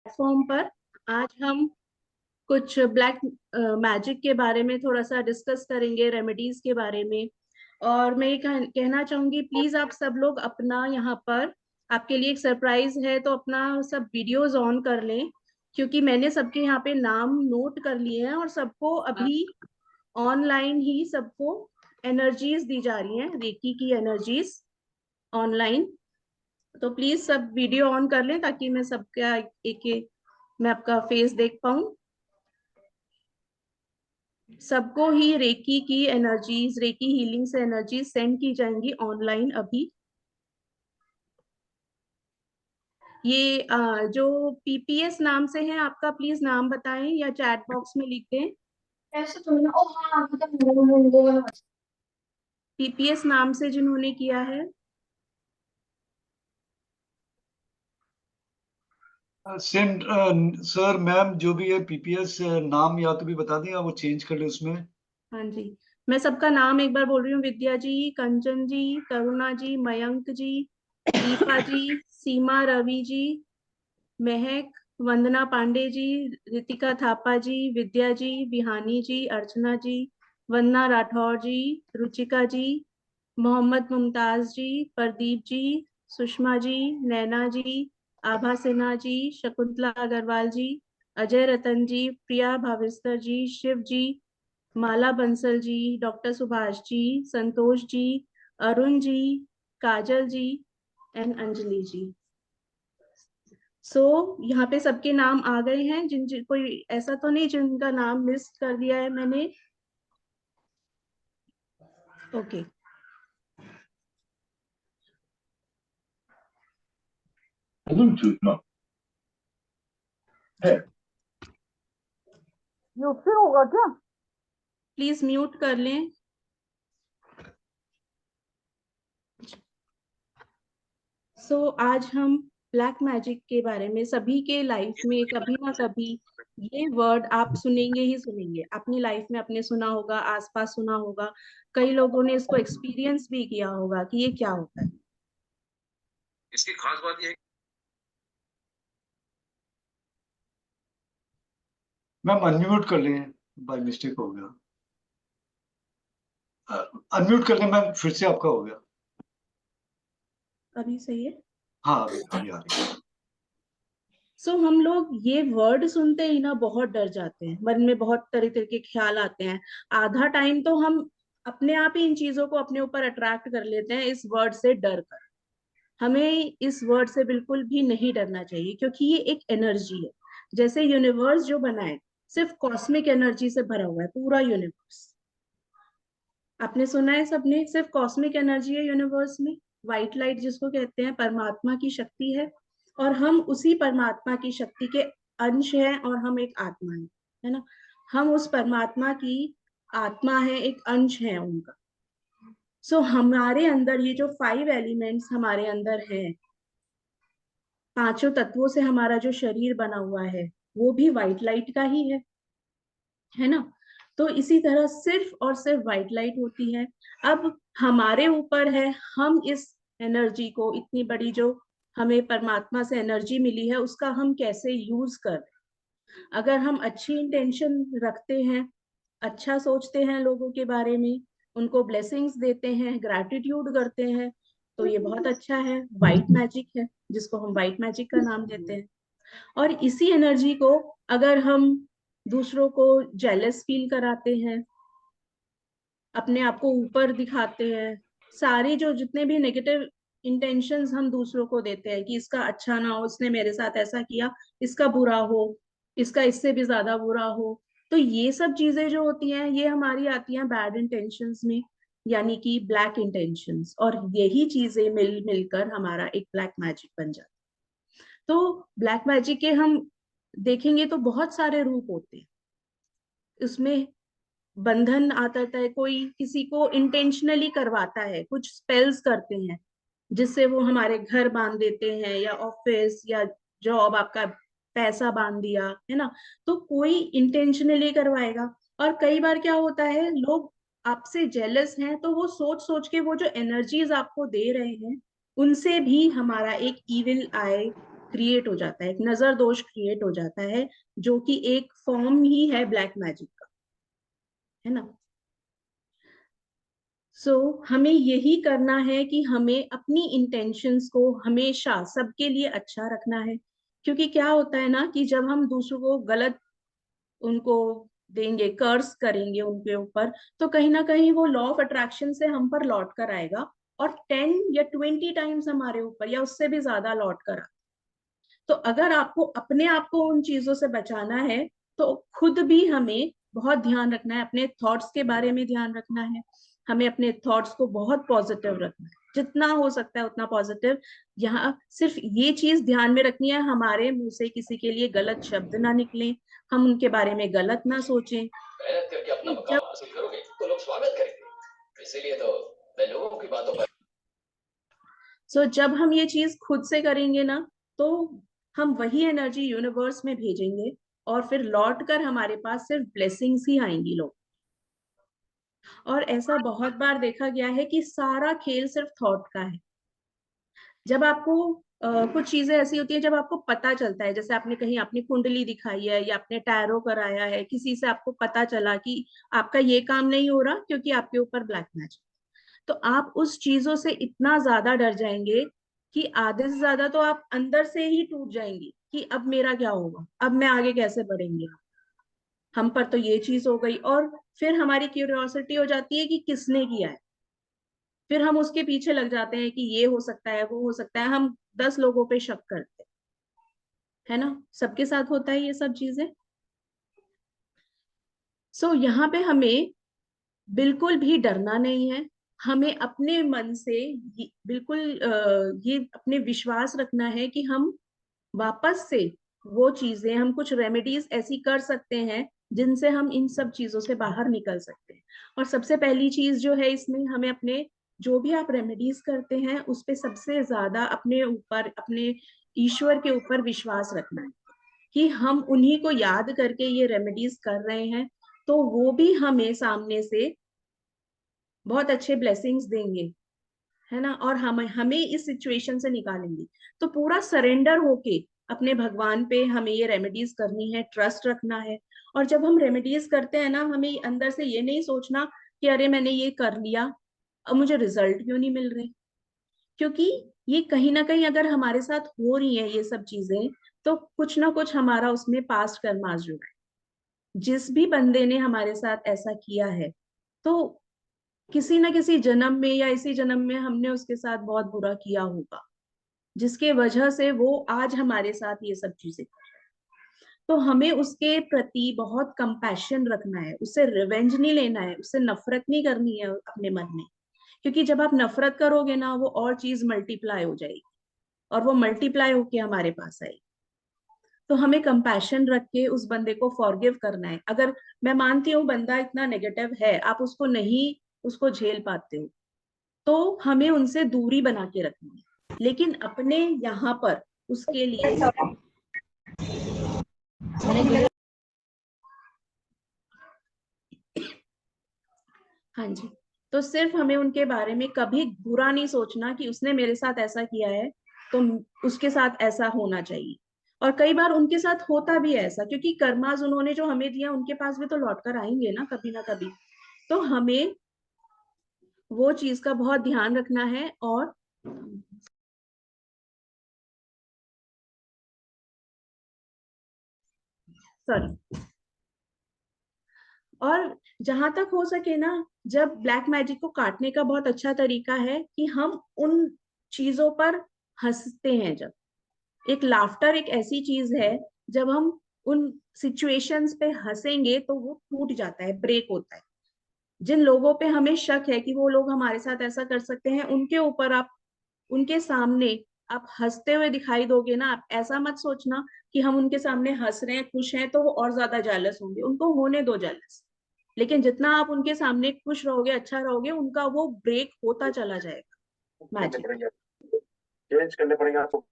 Platform पर आज हम कुछ ब्लैक मैजिक के बारे में थोड़ा सा डिस्कस करेंगे, रेमेडीज के बारे में। और मैं ये कहना चाहूंगी, प्लीज आप सब लोग अपना यहाँ पर, आपके लिए एक सरप्राइज है, तो अपना सब वीडियोस ऑन कर लें, क्योंकि मैंने सबके यहाँ पे नाम नोट कर लिए हैं और सबको अभी ऑनलाइन ही सबको एनर्जीज दी जा रही हैं, रेकी की एनर्जीज ऑनलाइन। तो प्लीज सब वीडियो ऑन कर लें ताकि मैं सबका एक एक मैं आपका फेस देख पाऊं। सबको ही रेकी की एनर्जीज, रेकी हीलिंग से एनर्जीज सेंड की जाएंगी ऑनलाइन अभी। ये जो पीपीएस नाम से है आपका, प्लीज नाम बताएं या चैट बॉक्स में लिख दें। ऐसे थोड़ी ना। ओ हाँ, मतलब वो वाला। पीपीएस नाम से जिन्होंने किया है। सेम सर मैम, जो भी है पीपीएस नाम या तो भी बता दें या वो चेंज कर ले उसमें। हाँ जी, मैं सबका नाम एक बार बोल रही हूँ। विद्या जी, कंचन जी, करुणा जी, मयंक जी, दीपा जी, सीमा रवि जी, महक, वंदना पांडे जी, रितिका थापा जी, विद्या जी, विहानी जी, अर्चना जी, वंदना राठौर जी, रुचिका जी, मोहम्मद मुमताज जी, प्रदीप जी, सुषमा जी, नैना जी, आभा सिन्हा जी, शकुंतला अग्रवाल जी, अजय रतन जी, प्रिया भाविस्तर जी, शिव जी, माला बंसल जी, डॉक्टर सुभाष जी, संतोष जी, अरुण जी, काजल जी एंड अंजलि जी। यहाँ पे सबके नाम आ गए हैं। जिन जिन कोई ऐसा तो नहीं जिनका नाम मिस कर दिया है मैंने। ओके। ये उससे होगा क्या? प्लीज म्यूट कर लें। आज हम ब्लैक मैजिक के बारे में, सभी के लाइफ में कभी ना कभी ये वर्ड आप सुनेंगे ही सुनेंगे। अपनी लाइफ में आपने सुना होगा, आसपास सुना होगा, कई लोगों ने इसको एक्सपीरियंस भी किया होगा कि ये क्या होता है। इसकी खास बात यह है। मैम अनम्यूट कर लें, बाय मिस्टेक हो गया। अनम्यूट कर लें मैम, फिर से आपका हो गया। अभी सही है। हाँ अभी आ रही है। हम लोग ये वर्ड सुनते ही ना बहुत डर जाते हैं, मन में बहुत तरह तरह के ख्याल आते हैं। आधा टाइम तो हम अपने आप ही इन चीजों को अपने ऊपर अट्रैक्ट कर लेते हैं, इस वर्ड से डर कर। हमें इस वर्ड से बिल्कुल भी नहीं डरना चाहिए, क्योंकि ये एक एनर्जी है। जैसे यूनिवर्स जो बना है, सिर्फ कॉस्मिक एनर्जी से भरा हुआ है पूरा यूनिवर्स। आपने सुना है सबने, सिर्फ कॉस्मिक एनर्जी है यूनिवर्स में। व्हाइट लाइट जिसको कहते हैं, परमात्मा की शक्ति है। और हम उसी परमात्मा की शक्ति के अंश हैं, और हम एक आत्मा है ना। हम उस परमात्मा की आत्मा है, एक अंश है उनका। हमारे अंदर ये जो 5 एलिमेंट्स हमारे अंदर है, पांचों तत्वों से हमारा जो शरीर बना हुआ है, वो भी व्हाइट लाइट का ही है ना। तो इसी तरह सिर्फ और सिर्फ व्हाइट लाइट होती है। अब हमारे ऊपर है, हम इस एनर्जी को, इतनी बड़ी जो हमें परमात्मा से एनर्जी मिली है, उसका हम कैसे यूज कर। अगर हम अच्छी इंटेंशन रखते हैं, अच्छा सोचते हैं लोगों के बारे में, उनको ब्लेसिंग्स देते हैं, ग्रैटिट्यूड करते हैं, तो ये बहुत अच्छा है, वाइट मैजिक है, जिसको हम वाइट मैजिक का नाम देते हैं। और इसी एनर्जी को अगर हम दूसरों को जेलस फील कराते हैं, अपने आप को ऊपर दिखाते हैं, सारे जो जितने भी नेगेटिव इंटेंशंस हम दूसरों को देते हैं कि इसका अच्छा ना हो, इसने मेरे साथ ऐसा किया, इसका बुरा हो, इसका इससे भी ज्यादा बुरा हो, तो ये सब चीजें जो होती हैं, ये हमारी आती हैं बैड इंटेंशंस में, यानी कि ब्लैक इंटेंशंस। और यही चीजें मिल मिलकर हमारा एक ब्लैक मैजिक बन जाता है। तो ब्लैक मैजिक के हम देखेंगे तो बहुत सारे रूप होते हैं। उसमें बंधन आता है, कोई किसी को इंटेंशनली करवाता है, कुछ स्पेल्स करते हैं जिससे वो हमारे घर बांध देते हैं, या ऑफिस या जॉब, आपका पैसा बांध दिया है ना। तो कोई इंटेंशनली करवाएगा। और कई बार क्या होता है, लोग आपसे जेलस हैं, तो वो सोच सोच के वो जो एनर्जीज आपको दे रहे हैं, उनसे भी हमारा एक इविल आई क्रिएट हो जाता है, एक नजर दोष क्रिएट हो जाता है, जो कि एक फॉर्म ही है ब्लैक मैजिक का, है ना। हमें यही करना है कि हमें अपनी इंटेंशंस को हमेशा सबके लिए अच्छा रखना है, क्योंकि क्या होता है ना कि जब हम दूसरों को गलत उनको देंगे, कर्स करेंगे उनके ऊपर, तो कहीं ना कहीं वो लॉ ऑफ अट्रैक्शन से हम पर लौट कर आएगा, और 10 या 20 टाइम्स हमारे ऊपर या उससे भी ज्यादा लौट कर आएगा। तो अगर आपको अपने आप को उन चीजों से बचाना है, तो खुद भी हमें बहुत ध्यान रखना है, अपने थॉट्स के बारे में ध्यान रखना है, हमें अपने थॉट्स को बहुत पॉजिटिव रखना है, जितना हो सकता है उतना पॉजिटिव। यहाँ सिर्फ ये चीज ध्यान में रखनी है, हमारे मुंह से किसी के लिए गलत शब्द ना निकले, हम उनके बारे में गलत ना सोचें। मेहनत करके अपना मुकाम हासिल करोगे तो लोग स्वागत करेंगे, इसीलिए तो मैं लोगों की बातों पर जब हम ये चीज खुद से करेंगे ना, तो हम वही एनर्जी यूनिवर्स में भेजेंगे, और फिर लौट कर हमारे पास सिर्फ ब्लेसिंग्स ही आएंगी लोग। और ऐसा बहुत बार देखा गया है कि सारा खेल सिर्फ थॉट का है। जब आपको कुछ चीजें ऐसी होती है, जब आपको पता चलता है, जैसे आपने कहीं अपनी कुंडली दिखाई है या आपने टैरो कराया है, किसी से आपको पता चला कि आपका ये काम नहीं हो रहा क्योंकि आपके ऊपर ब्लैक मैजिक, तो आप उस चीजों से इतना ज्यादा डर जाएंगे कि आधे से ज्यादा तो आप अंदर से ही टूट जाएंगे कि अब मेरा क्या होगा, अब मैं आगे कैसे बढ़ेंगे, हम पर तो ये चीज हो गई। और फिर हमारी क्यूरियोसिटी हो जाती है कि किसने किया है, फिर हम उसके पीछे लग जाते हैं कि ये हो सकता है, वो हो सकता है, हम 10 लोगों पे शक करते हैं, है ना। सबके साथ होता है ये सब चीजें। यहाँ पे हमें बिल्कुल भी डरना नहीं है, हमें अपने मन से बिल्कुल ये अपने विश्वास रखना है कि हम वापस से वो चीजें, हम कुछ रेमेडीज ऐसी कर सकते हैं जिनसे हम इन सब चीजों से बाहर निकल सकते हैं। और सबसे पहली चीज जो है इसमें, हमें अपने जो भी आप रेमेडीज करते हैं उस पे सबसे ज्यादा अपने ऊपर, अपने ईश्वर के ऊपर विश्वास रखना है कि हम उन्हीं को याद करके ये रेमेडीज कर रहे हैं, तो वो भी हमें सामने से बहुत अच्छे ब्लेसिंग्स देंगे, है ना, और हमें इस सिचुएशन से निकालेंगे। तो पूरा सरेंडर होके अपने भगवान पे हमें ये रेमेडीज करनी है, ट्रस्ट रखना है। और जब हम रेमेडीज करते हैं ना, हमें अंदर से ये नहीं सोचना कि अरे मैंने ये कर लिया, अब मुझे रिजल्ट क्यों नहीं मिल रहे, क्योंकि ये कहीं ना कहीं अगर हमारे साथ हो रही है ये सब चीजें, तो कुछ ना कुछ हमारा उसमें पास्ट कर्मा जुड़ा है। जिस भी बंदे ने हमारे साथ ऐसा किया है, तो किसी ना किसी जन्म में या इसी जन्म में हमने उसके साथ बहुत बुरा किया होगा, जिसके वजह से वो आज हमारे साथ ये सब चीजें कर रहा है। तो हमें उसके प्रति बहुत कंपैशन रखना है, उससे रिवेंज नहीं लेना है, उससे नफरत नहीं करनी है अपने मन में, क्योंकि जब आप नफरत करोगे ना, वो और चीज मल्टीप्लाई हो जाएगी, और वो मल्टीप्लाई होके हमारे पास आएगी। तो हमें कंपैशन रख के उस बंदे को फॉरगिव करना है। अगर मैं मानती हूँ बंदा इतना नेगेटिव है, आप उसको नहीं उसको झेल पाते हो, तो हमें उनसे दूरी बना के रखनी है, लेकिन अपने यहाँ पर उसके लिए हाँ जी, तो सिर्फ हमें उनके बारे में कभी बुरा नहीं सोचना कि उसने मेरे साथ ऐसा किया है तो उसके साथ ऐसा होना चाहिए। और कई बार उनके साथ होता भी है ऐसा, क्योंकि कर्माज उन्होंने जो हमें दिया उनके पास भी तो लौट कर आएंगे ना कभी। तो हमें वो चीज का बहुत ध्यान रखना है। और सॉरी, और जहां तक हो सके ना, जब ब्लैक मैजिक को काटने का बहुत अच्छा तरीका है कि हम उन चीजों पर हंसते हैं। जब एक लाफ्टर एक ऐसी चीज है, जब हम उन सिचुएशंस पे हंसेंगे तो वो टूट जाता है, ब्रेक होता है। जिन लोगों पे हमें शक है कि वो लोग हमारे साथ ऐसा कर सकते हैं, उनके ऊपर आप, उनके सामने आप हंसते हुए दिखाई दोगे ना, आप ऐसा मत सोचना कि हम उनके सामने हंस रहे हैं, खुश हैं, तो वो और ज्यादा जेलस होंगे, उनको होने दो जेलस। लेकिन जितना आप उनके सामने खुश रहोगे, अच्छा रहोगे, उनका वो ब्रेक होता चला जाएगा मैजिक। चेंज करने पड़ेंगे आपको।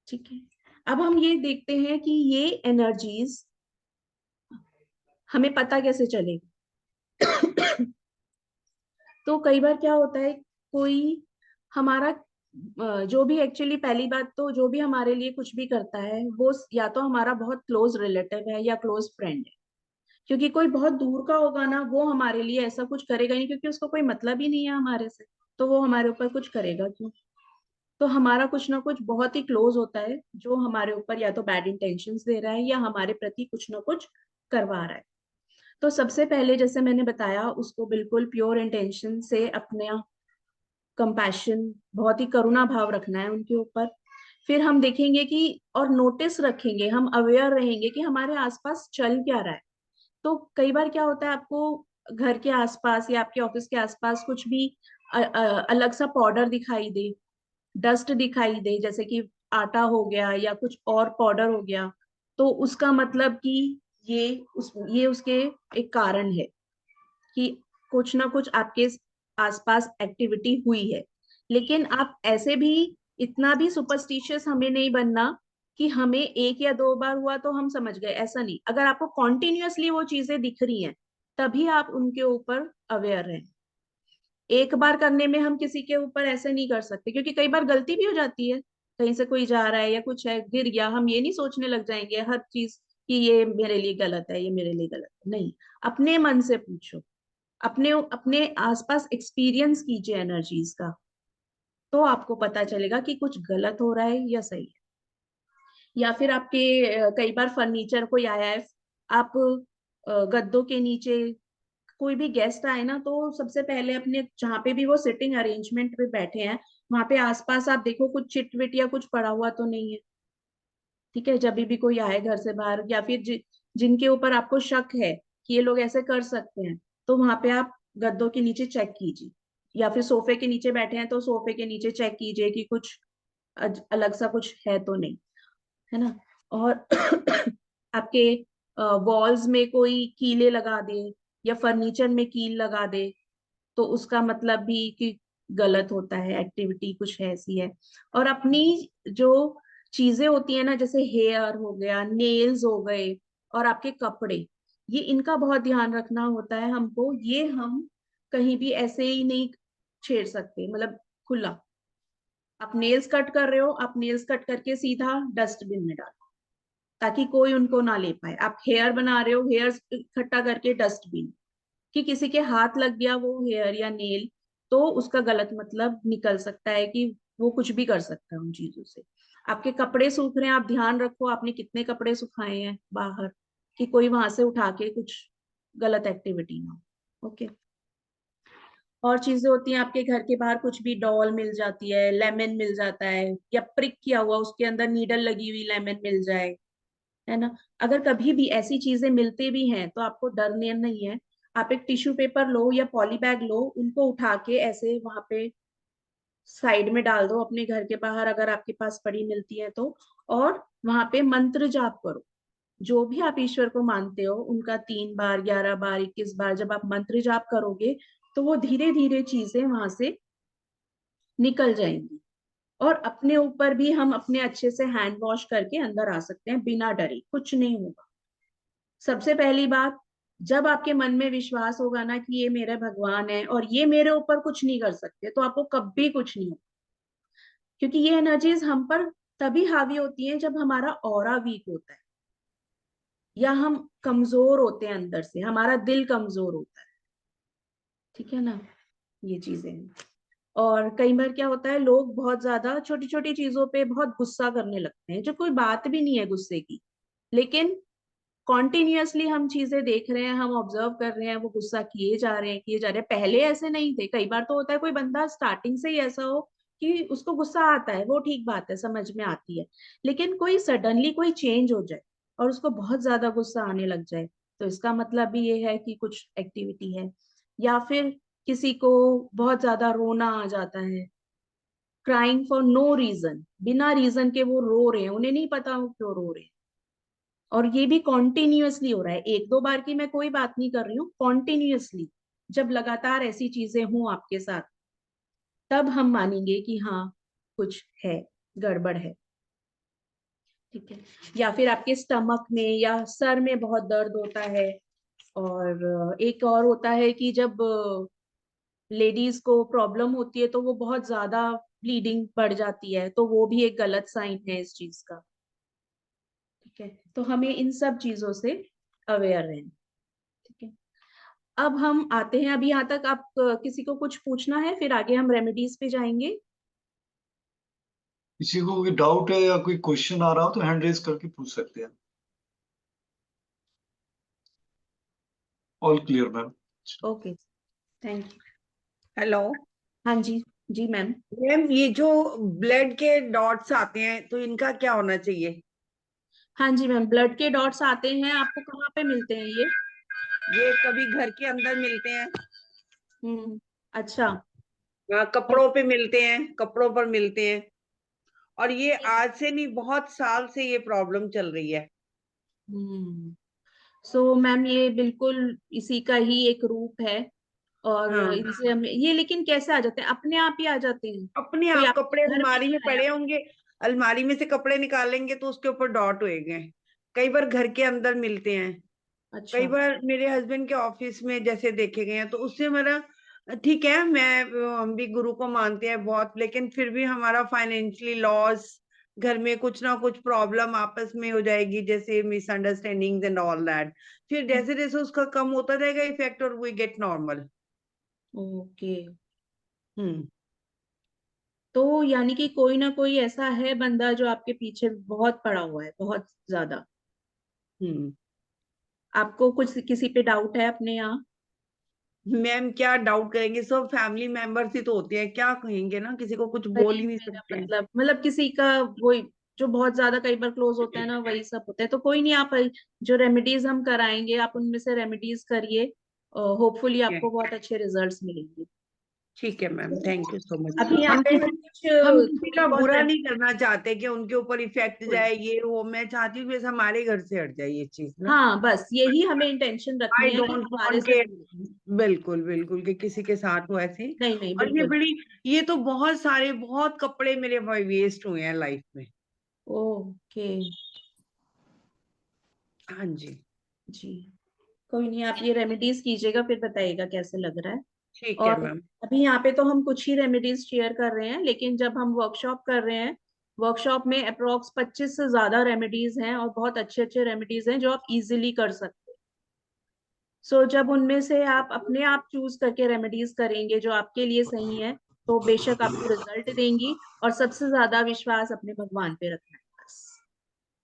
ठीक है, अब हम ये देखते हैं कि ये एनर्जीज हमें पता कैसे चलेगा। तो कई बार क्या होता है, कोई हमारा जो भी एक्चुअली पहली बात तो जो भी हमारे लिए कुछ भी करता है वो या तो हमारा बहुत क्लोज रिलेटिव है या क्लोज फ्रेंड है। क्योंकि कोई बहुत दूर का होगा ना, वो हमारे लिए ऐसा कुछ करेगा नहीं, क्योंकि उसको कोई मतलब ही नहीं है हमारे से, तो वो हमारे ऊपर कुछ करेगा क्यों। तो हमारा कुछ ना कुछ बहुत ही क्लोज होता है जो हमारे ऊपर या तो बैड इंटेंशंस दे रहा है या हमारे प्रति कुछ ना कुछ करवा रहा है। तो सबसे पहले जैसे मैंने बताया, उसको बिल्कुल प्योर इंटेंशन से अपना कंपैशन, बहुत ही करुणा भाव रखना है उनके ऊपर। फिर हम देखेंगे कि और नोटिस रखेंगे, हम अवेयर रहेंगे कि हमारे आसपास चल क्या रहा है। तो कई बार क्या होता है, आपको घर के आसपास या आपके ऑफिस के आसपास कुछ भी अलग सा पाउडर दिखाई दे, डस्ट दिखाई दे, जैसे कि आटा हो गया या कुछ और पाउडर हो गया, तो उसका मतलब कि ये उसके एक कारण है कि कुछ ना कुछ आपके आसपास एक्टिविटी हुई है। लेकिन आप ऐसे भी इतना भी सुपरस्टिशियस हमें नहीं बनना कि हमें एक या दो बार हुआ तो हम समझ गए, ऐसा नहीं। अगर आपको कॉन्टिन्यूअसली वो चीजें दिख रही हैं तभी आप उनके ऊपर अवेयर रहें। एक बार करने में हम किसी के ऊपर ऐसे नहीं कर सकते, क्योंकि कई बार गलती भी हो जाती है, कहीं से कोई जा रहा है या कुछ है, गिर गया, हम ये नहीं सोचने लग जाएंगे हर चीज कि ये मेरे लिए गलत है, ये मेरे लिए गलत है। नहीं, अपने मन से पूछो, अपने अपने आसपास एक्सपीरियंस कीजिए एनर्जीज का, तो आपको पता चलेगा कि कुछ गलत हो रहा है या सही है। या फिर आपके कई बार फर्नीचर कोई आया है, आप गद्दों के नीचे, कोई भी गेस्ट आए ना, तो सबसे पहले अपने जहाँ पे भी वो सिटिंग अरेंजमेंट पे बैठे हैं वहां पे आसपास आप देखो कुछ चिट विट या कुछ पड़ा हुआ तो नहीं है। ठीक है, जब भी कोई आए घर से बाहर, या फिर जिनके ऊपर आपको शक है कि ये लोग ऐसे कर सकते हैं, तो वहां पे आप गद्दों के नीचे चेक कीजिए। या फिर सोफे के नीचे बैठे हैं तो सोफे के नीचे चेक कीजिए कि कुछ अलग सा कुछ है तो नहीं, है ना। और आपके वॉल्स में कोई कीले लगा दे या फर्नीचर में कील लगा दे, तो उसका मतलब भी कि गलत होता है, एक्टिविटी कुछ है ऐसी है। और अपनी जो चीजें होती है ना, जैसे हेयर हो गया, नेल्स हो गए, और आपके कपड़े, ये इनका बहुत ध्यान रखना होता है हमको। ये हम कहीं भी ऐसे ही नहीं छेड़ सकते, मतलब खुला। आप नेल्स कट कर रहे हो, आप नेल्स कट करके सीधा डस्टबिन में डालो, ताकि कोई उनको ना ले पाए। आप हेयर बना रहे हो, हेयर इकट्ठा करके डस्टबिन, कि किसी के हाथ लग गया वो हेयर या नेल, तो उसका गलत मतलब निकल सकता है कि वो कुछ भी कर सकता है उन चीजों से। आपके कपड़े सूख रहे हैं, आप ध्यान रखो आपने कितने कपड़े सुखाए हैं बाहर, कि कोई वहां से उठा के कुछ गलत एक्टिविटी ना हो। ओके। और चीजें होती हैं, आपके घर के बाहर कुछ भी डॉल मिल जाती है, लेमन मिल जाता है, या प्रिक किया हुआ उसके अंदर नीडल लगी हुई लेमन मिल जाए, है ना। अगर कभी भी ऐसी चीजें मिलते भी हैं तो आपको डरने नहीं है। आप एक टिश्यू पेपर लो या पॉली बैग लो, उनको उठा के ऐसे वहां पे साइड में डाल दो अपने घर के बाहर, अगर आपके पास पड़ी मिलती है तो। और वहां पे मंत्र जाप करो, जो भी आप ईश्वर को मानते हो उनका 3 बार, 11 बार, 21 बार जब आप मंत्र जाप करोगे, तो वो धीरे धीरे चीजें वहां से निकल जाएंगी। और अपने ऊपर भी हम अपने अच्छे से हैंड वॉश करके अंदर आ सकते हैं बिना डरे, कुछ नहीं होगा। सबसे पहली बात, जब आपके मन में विश्वास होगा ना कि ये मेरे भगवान है और ये मेरे ऊपर कुछ नहीं कर सकते, तो आपको कभी कुछ नहीं होगा। क्योंकि ये एनर्जीज हम पर तभी हावी होती हैं जब हमारा ऑरा वीक होता है, या हम कमजोर होते हैं अंदर से, हमारा दिल कमजोर होता है। ठीक है ना, ये चीजें हैं। और कई बार क्या होता है, लोग बहुत ज्यादा छोटी छोटी चीजों पे बहुत गुस्सा करने लगते हैं, जो कोई बात भी नहीं है गुस्से की, लेकिन कॉन्टिन्यूअसली हम चीजें देख रहे हैं, हम ऑब्जर्व कर रहे हैं, वो गुस्सा किए जा रहे हैं, किए जा रहे हैं। पहले ऐसे नहीं थे। कई बार तो होता है कोई बंदा स्टार्टिंग से ही ऐसा हो कि उसको गुस्सा आता है, वो ठीक बात है, समझ में आती है। लेकिन कोई सडनली कोई चेंज हो जाए और उसको बहुत ज्यादा गुस्सा आने लग जाए, तो इसका मतलब भी ये है कि कुछ एक्टिविटी है। या फिर किसी को बहुत ज्यादा रोना आ जाता है, क्राइंग फॉर नो रीजन, बिना रीजन के वो रो रहे हैं, उन्हें नहीं पता वो क्यों रो रहे हैं। और ये भी कॉन्टिन्यूअसली हो रहा है, एक दो बार की मैं कोई बात नहीं कर रही हूँ, कॉन्टिन्यूअसली जब लगातार ऐसी चीजें हों आपके साथ, तब हम मानेंगे कि हाँ कुछ है, गड़बड़ है। ठीक है। या फिर आपके स्टमक में या सर में बहुत दर्द होता है। और एक और होता है कि जब लेडीज को प्रॉब्लम होती है तो वो बहुत ज्यादा ब्लीडिंग बढ़ जाती है, तो वो भी एक गलत साइन है इस चीज का। ठीक है, तो हमें इन सब चीजों से अवेयर रहना। ठीक है, अब हम आते हैं, अभी यहाँ तक आप किसी को कुछ पूछना है, फिर आगे हम रेमेडीज पे जाएंगे। किसी को कोई डाउट है या कोई क्वेश्चन आ रहा हो तो हैंड रेज करके पूछ सकते हैं। All clear ma'am. Okay, thank you. Hello हाँ जी, जी मैम। मैम, ये जो ब्लड के डॉट्स आते हैं तो इनका क्या होना चाहिए? हाँ जी मैम, ब्लड के डॉट्स आते हैं, आपको कहाँ पे मिलते हैं ये? ये कभी घर के अंदर मिलते हैं, अच्छा। कपड़ों पे मिलते हैं, कपड़ों पर मिलते हैं, और ये आज से नहीं, बहुत साल से ये प्रॉब्लम चल रही है। सो मैम, ये बिल्कुल इसी का ही एक रूप है। और हाँ, इनसे हमें ये, लेकिन कैसे आ जाते हैं? अपने आप ही आ जाते हैं? अपने कोई आप कपड़े आपके घर में अलमारी नहीं में आया? पड़े होंगे, अलमारी में से कपड़े निकालेंगे तो उसके ऊपर डॉट होएंगे। कई बार घर के अंदर मिलते हैं, कई अच्छा। बार मेरे हस्बैंड के ऑफिस में जैसे देखे गए हैं, तो उससे मेरा, ठीक है, मैं हम भी गुरु को मानते हैं बहुत, लेकिन फिर भी हमारा फाइनेंशियली लॉस, घर में कुछ ना कुछ प्रॉब्लम आपस में हो जाएगी, जैसे मिसअंडरस्टैंडिंग्स एंड ऑल दैट। फिर जैसे जैसे उसका कम होता जाएगा इफेक्ट, और वी गेट नॉर्मल। ओके, हम्म। तो यानी कि कोई ना कोई ऐसा है बंदा जो आपके पीछे बहुत पड़ा हुआ है, बहुत ज्यादा। हम्म। आपको कुछ किसी पे डाउट है अपने यहाँ? मैम, क्या डाउट करेंगे, सब फैमिली मेंबर्स ही तो होते हैं, क्या कहेंगे ना, किसी को कुछ बोल वही ही नहीं मेरा सकते हैं। मतलब किसी का, वही जो बहुत ज्यादा कई बार क्लोज होता है ना, वही सब होता है। तो कोई नहीं, आप जो रेमेडीज हम कराएंगे, आप उनमें से रेमेडीज करिए, होपफुली ठीक है, आपको बहुत अच्छे रिजल्ट्स मिलेंगे। ठीक है ma'am, thank you so much. अभी यहाँ पे हम कुछ हम किसी थोड़ी का बहुत बुरा नहीं करना चाहते कि उनके ऊपर इफेक्ट बिल्कुल। जाए, ये वो, मैं चाहती हूँ कि बस हमारे घर से हट जाए ये चीज ना। हाँ, बस यही हमें इंटेंशन आई रखनी है कि डोंट हमारे वांट से के, दूर रहे। बिल्कुल बिल्कुल, कि किसी के साथ हो ऐसे। नहीं नहीं, और ये बिल्कुल। बड़ी, ये तो बहुत सारे, बहुत कपड़े मेरे वेस्ट हुए हैं लाइफ में। ओके हाँ जी, जी, कोई नहीं, आप ये रेमेडीज कीजिएगा, फिर बताइएगा कैसे लग रहा है। ठीक है और मैम। अभी यहाँ पे तो हम कुछ ही रेमेडीज शेयर कर रहे हैं, लेकिन जब हम वर्कशॉप कर रहे हैं, वर्कशॉप में अप्रोक्स 25 से ज्यादा रेमेडीज हैं, और बहुत अच्छे अच्छे रेमेडीज हैं जो आप इजीली कर सकते हैं। सो जब उनमें से आप अपने आप चूज करके रेमेडीज करेंगे जो आपके लिए सही है, तो बेशक आपको रिजल्ट देंगी। और सबसे ज्यादा विश्वास अपने भगवान पे रखना है बस,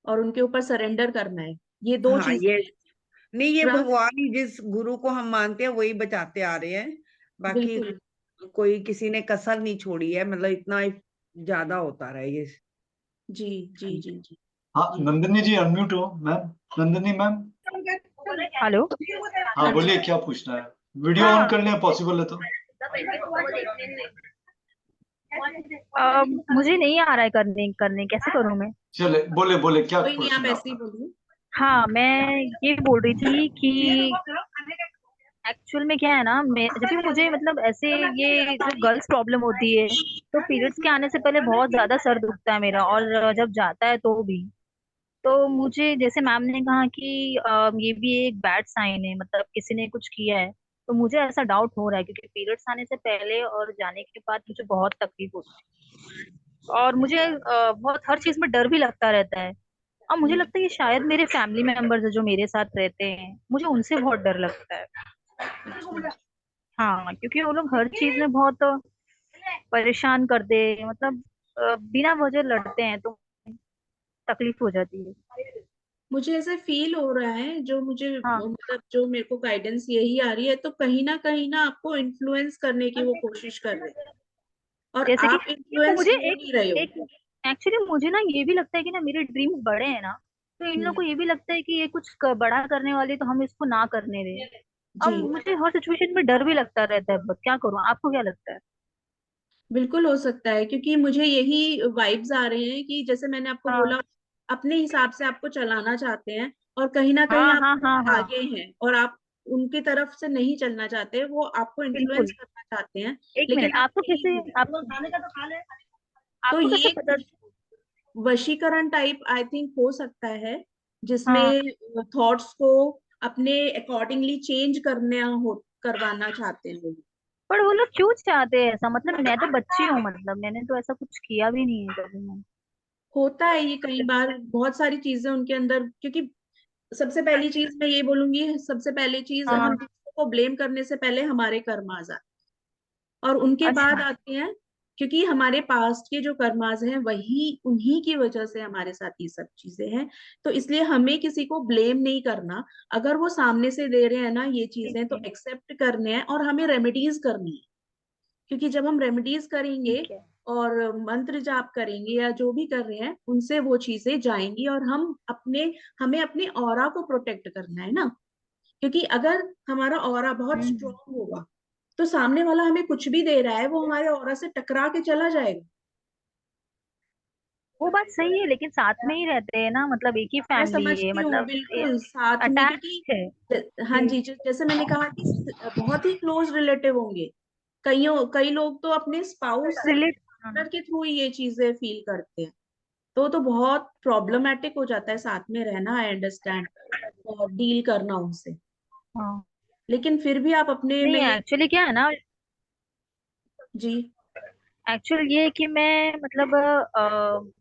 और उनके ऊपर सरेंडर करना है। ये दो हाँ, चीजें ये हैं। नहीं, ये ट्रस्ट, भगवान ही, जिस गुरु को हम मानते हैं वही बचाते आ रहे हैं। बाकी बिल्कुल। कोई किसी ने कसर नहीं छोड़ी है, मतलब इतना ज्यादा होता रहा है ये। जी जी जी जी हाँ जी। नंदिनी जी अनम्यूट हो मैम। नंदिनी मैम। हेलो। हाँ हाँ जी। बोलिए, क्या पूछना है? वीडियो ऑन हाँ, कर लें, पॉसिबल है तो। मुझे नहीं आ रहा है करने करने, कैसे करूं मैं? चले, बोले बोले, क्या कोई नहीं, आप क्वेश्चन है ऐसे ही आपका? बोलिए। हाँ, मैं ये बोल रही थी कि एक्चुअल में क्या है ना, मैं जब भी मुझे मतलब ऐसे, ये जो गर्ल्स प्रॉब्लम होती है, तो पीरियड्स के आने से पहले बहुत ज्यादा सर दुखता है मेरा, और जब जाता है तो भी। तो मुझे जैसे मैम ने कहा कि ये भी एक बैड साइन है, मतलब किसी ने कुछ किया है। तो मुझे ऐसा डाउट हो रहा है, क्योंकि पीरियड्स आने से पहले और जाने के बाद मुझे बहुत तकलीफ होती है, और मुझे बहुत हर चीज में डर भी लगता रहता है। अब मुझे लगता है कि शायद मेरे फैमिली मेंबर्स जो मेरे साथ रहते हैं, मुझे उनसे बहुत डर लगता है। अच्छा। हाँ, क्योंकि वो लोग हर चीज में बहुत परेशान कर दे, मतलब बिना वजह लड़ते हैं, तो तकलीफ हो जाती है। मुझे ऐसे फील हो रहा है, जो मुझे हाँ, मतलब जो मेरे को गाइडेंस यही आ रही है, तो कहीं ना आपको इन्फ्लुएंस करने की वो कोशिश कर रहे हैं, और जैसे कि आप इन्फ्लुएंस मुझे हो एक नहीं रहे हो। एक एक्चुअली मुझे ना ये भी लगता है कि ना, मेरे ड्रीम्स बड़े हैं ना, तो इन लोग हम्म। को ये भी लगता है कि ये कुछ बड़ा करने वाली, तो हम इसको ना करने दें। जी, अब मुझे हर सिचुएशन में डर भी लगता रहता है, बस क्या करूं? आपको क्या लगता है? बिल्कुल हो सकता है, क्योंकि मुझे यही वाइब्स आ रहे हैं कि जैसे मैंने आपको हाँ बोला, अपने हिसाब से आपको चलाना चाहते हैं, और कहीं ना कहीं हाँ आप हाँ हाँ हाँ, आगे हैं, और आप उनकी तरफ से नहीं चलना चाहते, वो आपको बिल्कुल। इन्फ्लुएंस करना चाहते हैं। एक लेकिन मिनट, आप आपको यही कैसे, हो। तो आपको कैसे ये पता? वशीकरण टाइप आई थिंक हो सकता है, हाँ, जिसमें थॉट्स को अपने अकॉर्डिंगली चेंज करना हो, करवाना चाहते हैं वो। पर वो लोग क्यों चाहते हैं ऐसा? मतलब मैं तो बच्ची हूँ, मतलब मैंने तो ऐसा कुछ किया भी नहीं है कभी मैं। होता है ये कई बार, बहुत सारी चीजें उनके अंदर, क्योंकि सबसे पहली चीज मैं ये बोलूंगी, सबसे पहली चीज, हाँ। हम दूसरों को ब्लेम करने से पहले हमारे कर्म आ जाते हैं, और उनके बाद अच्छा। आते हैं, क्योंकि हमारे पास्ट के जो कर्माज हैं वही, उन्हीं की वजह से हमारे साथ ये सब चीजें हैं। तो इसलिए हमें किसी को ब्लेम नहीं करना। अगर वो सामने से दे रहे हैं ना ये ठीक चीजें, तो है। एक्सेप्ट करने हैं और हमें रेमेडीज करनी है। क्योंकि जब हम रेमेडीज करेंगे ठीक है। और मंत्र जाप करेंगे या जो भी कर रहे हैं, उनसे वो चीजें जाएंगी, और हमें अपने ऑरा को प्रोटेक्ट करना है ना। क्योंकि अगर हमारा ऑरा बहुत हम्म। स्ट्रांग होगा, तो सामने वाला हमें कुछ भी दे रहा है वो हमारे ऑरा से टकरा के चला जाएगा। वो बात सही है, लेकिन साथ में ही रहते हैं ना, मतलब एक ही मैं फैमिली है, समझती हूँ, मतलब बिल्कुल साथ में, अटैच क्योंकि है। हाँ जी। जी, जैसे मैंने कहा कि बहुत ही क्लोज रिलेटिव होंगे। कई लोग तो अपने स्पाउस रिलेट। के थ्रू ही ये चीजें फील करते हैं। तो बहुत प्रॉब्लमेटिक हो जाता है साथ में रहना, आई अंडरस्टैंड, और डील करना उनसे। हाँ। लेकिन फिर भी आप अपने में नहीं, ये, एक्चुअली क्या है ना, जी, एक्चुअल ये है कि मैं मतलब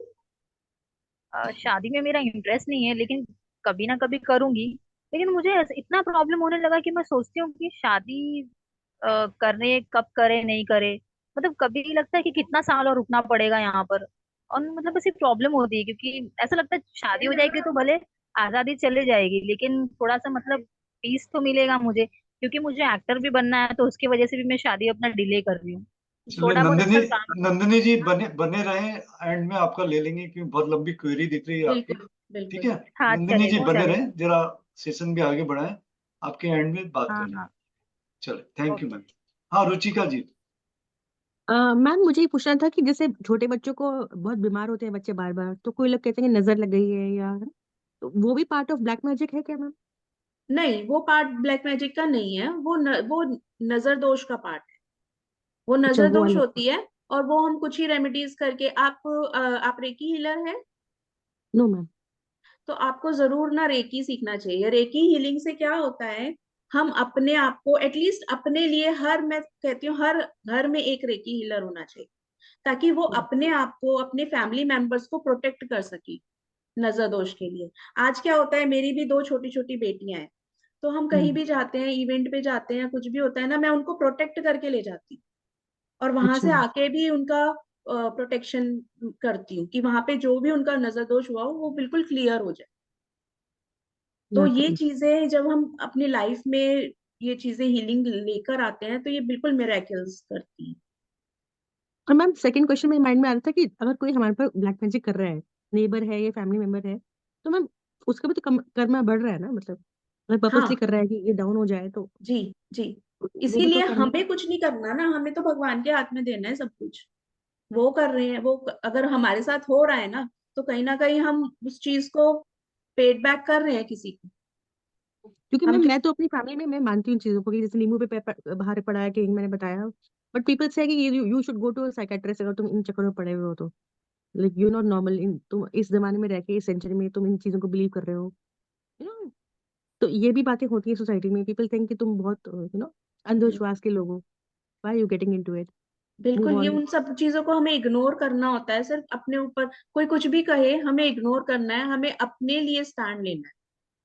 शादी में मेरा इंटरेस्ट नहीं है, लेकिन कभी ना कभी करूंगी। लेकिन मुझे इतना प्रॉब्लम होने लगा कि मैं सोचती हूँ कि शादी करने कब करे नहीं करे। मतलब कभी लगता है कि कितना साल और रुकना पड़ेगा यहाँ पर। और मतलब बस ये प्रॉब्लम होती है, क्योंकि ऐसा लगता है शादी हो जाएगी तो भले आजादी चले जाएगी, लेकिन थोड़ा सा मतलब पीस तो मिलेगा मुझे, क्योंकि मुझे एक्टर भी बनना है, तो उसकी वजह से भी मैं शादी अपना डिले कर रही हूँ। चलिए थोड़ा बहुत नंदिनी, अच्छा काम। नंदिनी जी बने बने रहें, एंड में आपका ले लेंगे क्योंकि बहुत लंबी क्वेरी दिख रही है आपकी। बिल्कुल ठीक बिल्कुल। है, हाँ, नंदिनी जी चलेगा बने चलेगा। रहें, जरा सेशन भी आगे बढ़ाएं, आपके एंड में बात हाँ कर लेंगे। हाँ। चले, थैंक यू ओके। मैम। हाँ रुचिका जी। मैम मुझे ये पूछना था कि जैसे छोटे बच्चों को बहुत बीमार होते हैं बच्चे बार बार, तो कोई लोग कहते हैं कि नजर लग गई है या, तो वो भी पार्ट ऑफ ब्लैक मैजिक है क्या मैम? नहीं, वो पार्ट ब्लैक मैजिक का नहीं है, वो नजर दोष का पार्ट है। वो अच्छा नजर वो दोष अलग। होती है, और वो हम कुछ ही रेमेडीज करके, आप रेकी हीलर है, नो मैम। तो आपको जरूर ना रेकी सीखना चाहिए। रेकी हीलिंग से क्या होता है, हम अपने आप को एटलीस्ट अपने लिए, मैं कहती हूँ हर घर में एक रेकी हीलर होना चाहिए, ताकि वो अपने आप को, अपने फैमिली मेंबर्स को प्रोटेक्ट कर सके नजर दोष के लिए। आज क्या होता है, मेरी भी दो छोटी छोटी बेटियां हैं, तो हम कहीं भी जाते हैं, इवेंट पे जाते हैं, कुछ भी होता है ना, मैं उनको प्रोटेक्ट करके ले जाती हूँ, और वहां अच्छा। से आके भी उनका प्रोटेक्शन करती हूँ, कि वहां पे जो भी उनका नजर दोष हुआ हो वो बिल्कुल क्लियर हो जाए। तो बात तो ये ठीक। चीजें जब हम अपनी लाइफ में ये चीजें हीलिंग लेकर आते हैं, तो ये बिल्कुल मिरेकल्स करती हैं। और मैम सेकंड क्वेश्चन मेरे माइंड में आ रहा था कि अगर कोई हमारे पर ब्लैक मैजिक कर रहा है, नेबर है या फैमिली मेंबर है, तो मैम उसका भी तो कर्मा बढ़ रहा है ना, मतलब अगर पर्पसली हाँ कर रहा है कि ये डाउन हो जाए तो जी, जी, वो भी तो इसीलिए कर्मा। हमें कुछ नहीं करना ना, हमें तो भगवान के हाथ में देना है सब कुछ। वो कर रहे हैं, वो अगर हमारे साथ हो रहा है ना कहीं हम उस चीज को पेड बैक कर रहे हैं किसी को। क्योंकि हम मैम मैं तो अपनी फैमिली में मैं मानती हूँ इन चीजों को, कि जैसे नींबू पे बाहर पड़ा है कि मैंने बताया, बट पीपल से कि you should go to psychiatrist अगर तुम इन चक्करों में पड़े हुए हो तो, like you not normal in, तुम इस जमाने में रह के इस सेंचुरी में तुम इन चीजों को बिलीव कर रहे हो, यू नो। तो ये भी बातें होती है सोसाइटी में, पीपल थिंक कि तुम बहुत अंधविश्वास के लोग हो, why you getting into it, move बिल्कुल, ये ऑन। उन सब चीजों को हमें इग्नोर करना होता है, सिर्फ अपने ऊपर कोई कुछ भी कहे हमें इग्नोर करना है, हमें अपने लिए स्टैंड लेना है,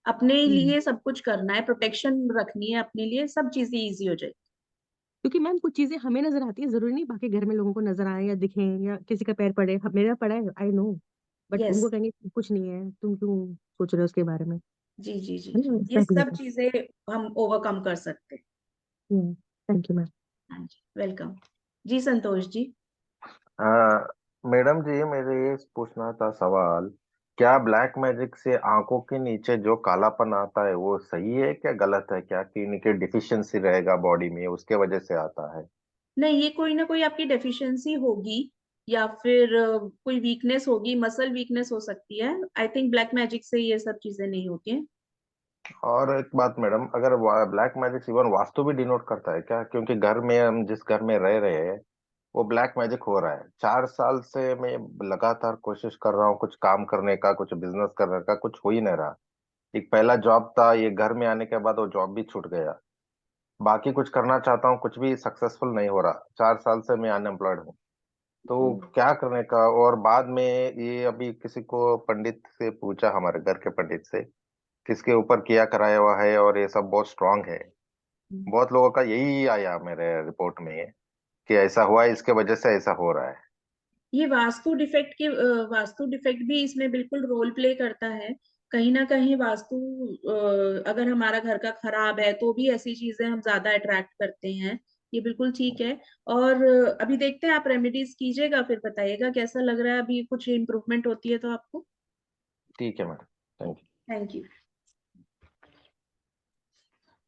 अपने लिए सब कुछ करना है, प्रोटेक्शन रखनी है अपने लिए, सब चीजें इजी हो जाए। क्योंकि मैम कुछ चीजें हमें नजर आती है, जरूरी नहीं बाकी घर में लोगों को नजर आए या दिखे, या किसी का पैर पड़े, मेरा पड़ा है आई नो, बट यस, उनको कहेंगे कुछ नहीं है, तुम क्यों सोच रहे हो उसके बारे में, जी जी जी है जी, ना, ये ऐसा भी सब होता चीजें हम ओवरकम कर सकते हैं। है। Thank you ma'am. हाँ जी, वेलकम। जी संतोष जी। हाँ मैडम जी, मेरे ये पूछना था सवाल, क्या ब्लैक मैजिक से आंखों के नीचे जो कालापन आता है वो सही है क्या गलत है? क्या किन्हीं के डिफिशियंसी रहेगा बॉडी में उसके वजह से आता है? नहीं, ये कोई ना कोई आपकी डेफिशिएंसी होगी, या फिर कोई वीकनेस होगी, मसल वीकनेस हो सकती है। आई थिंक ब्लैक मैजिक से ये सब चीजें नहीं होती हैं। और एक बात मैडम, अगर ब्लैक मैजिक इवन वास्तु भी डिनोट करता है क्या? क्योंकि घर में हम जिस घर में रह रहे हैं वो ब्लैक मैजिक हो रहा है। 4 साल से मैं लगातार कोशिश कर रहा हूँ कुछ काम करने का, कुछ बिजनेस करने का, कुछ हो ही नहीं रहा। एक पहला जॉब था, ये घर में आने के बाद वो जॉब भी छूट गया। बाकी कुछ करना चाहता हूँ, कुछ भी सक्सेसफुल नहीं हो रहा। 4 साल से मैं अनएम्प्लॉयड हूँ। तो क्या करने का। और बाद में ये अभी किसी को पंडित से पूछा, हमारे घर के पंडित से, किसके ऊपर किया कराया हुआ है और ये सब बहुत स्ट्रांग है। बहुत लोगों का यही आया मेरे रिपोर्ट में कि ऐसा हुआ है, इसके वजह से ऐसा हो रहा है। ये वास्तु डिफेक्ट भी इसमें बिल्कुल रोल प्ले करता है। कहीं ना कहीं वास्तु अगर हमारा घर का खराब है तो भी ऐसी चीजें हम ज्यादा अट्रैक्ट करते हैं। ये बिल्कुल ठीक है। और अभी देखते हैं, आप रेमेडीज कीजिएगा, फिर बताइएगा कैसा लग रहा है। अभी कुछ इम्प्रूवमेंट होती है तो आपको। ठीक है madam, thank you. Thank you.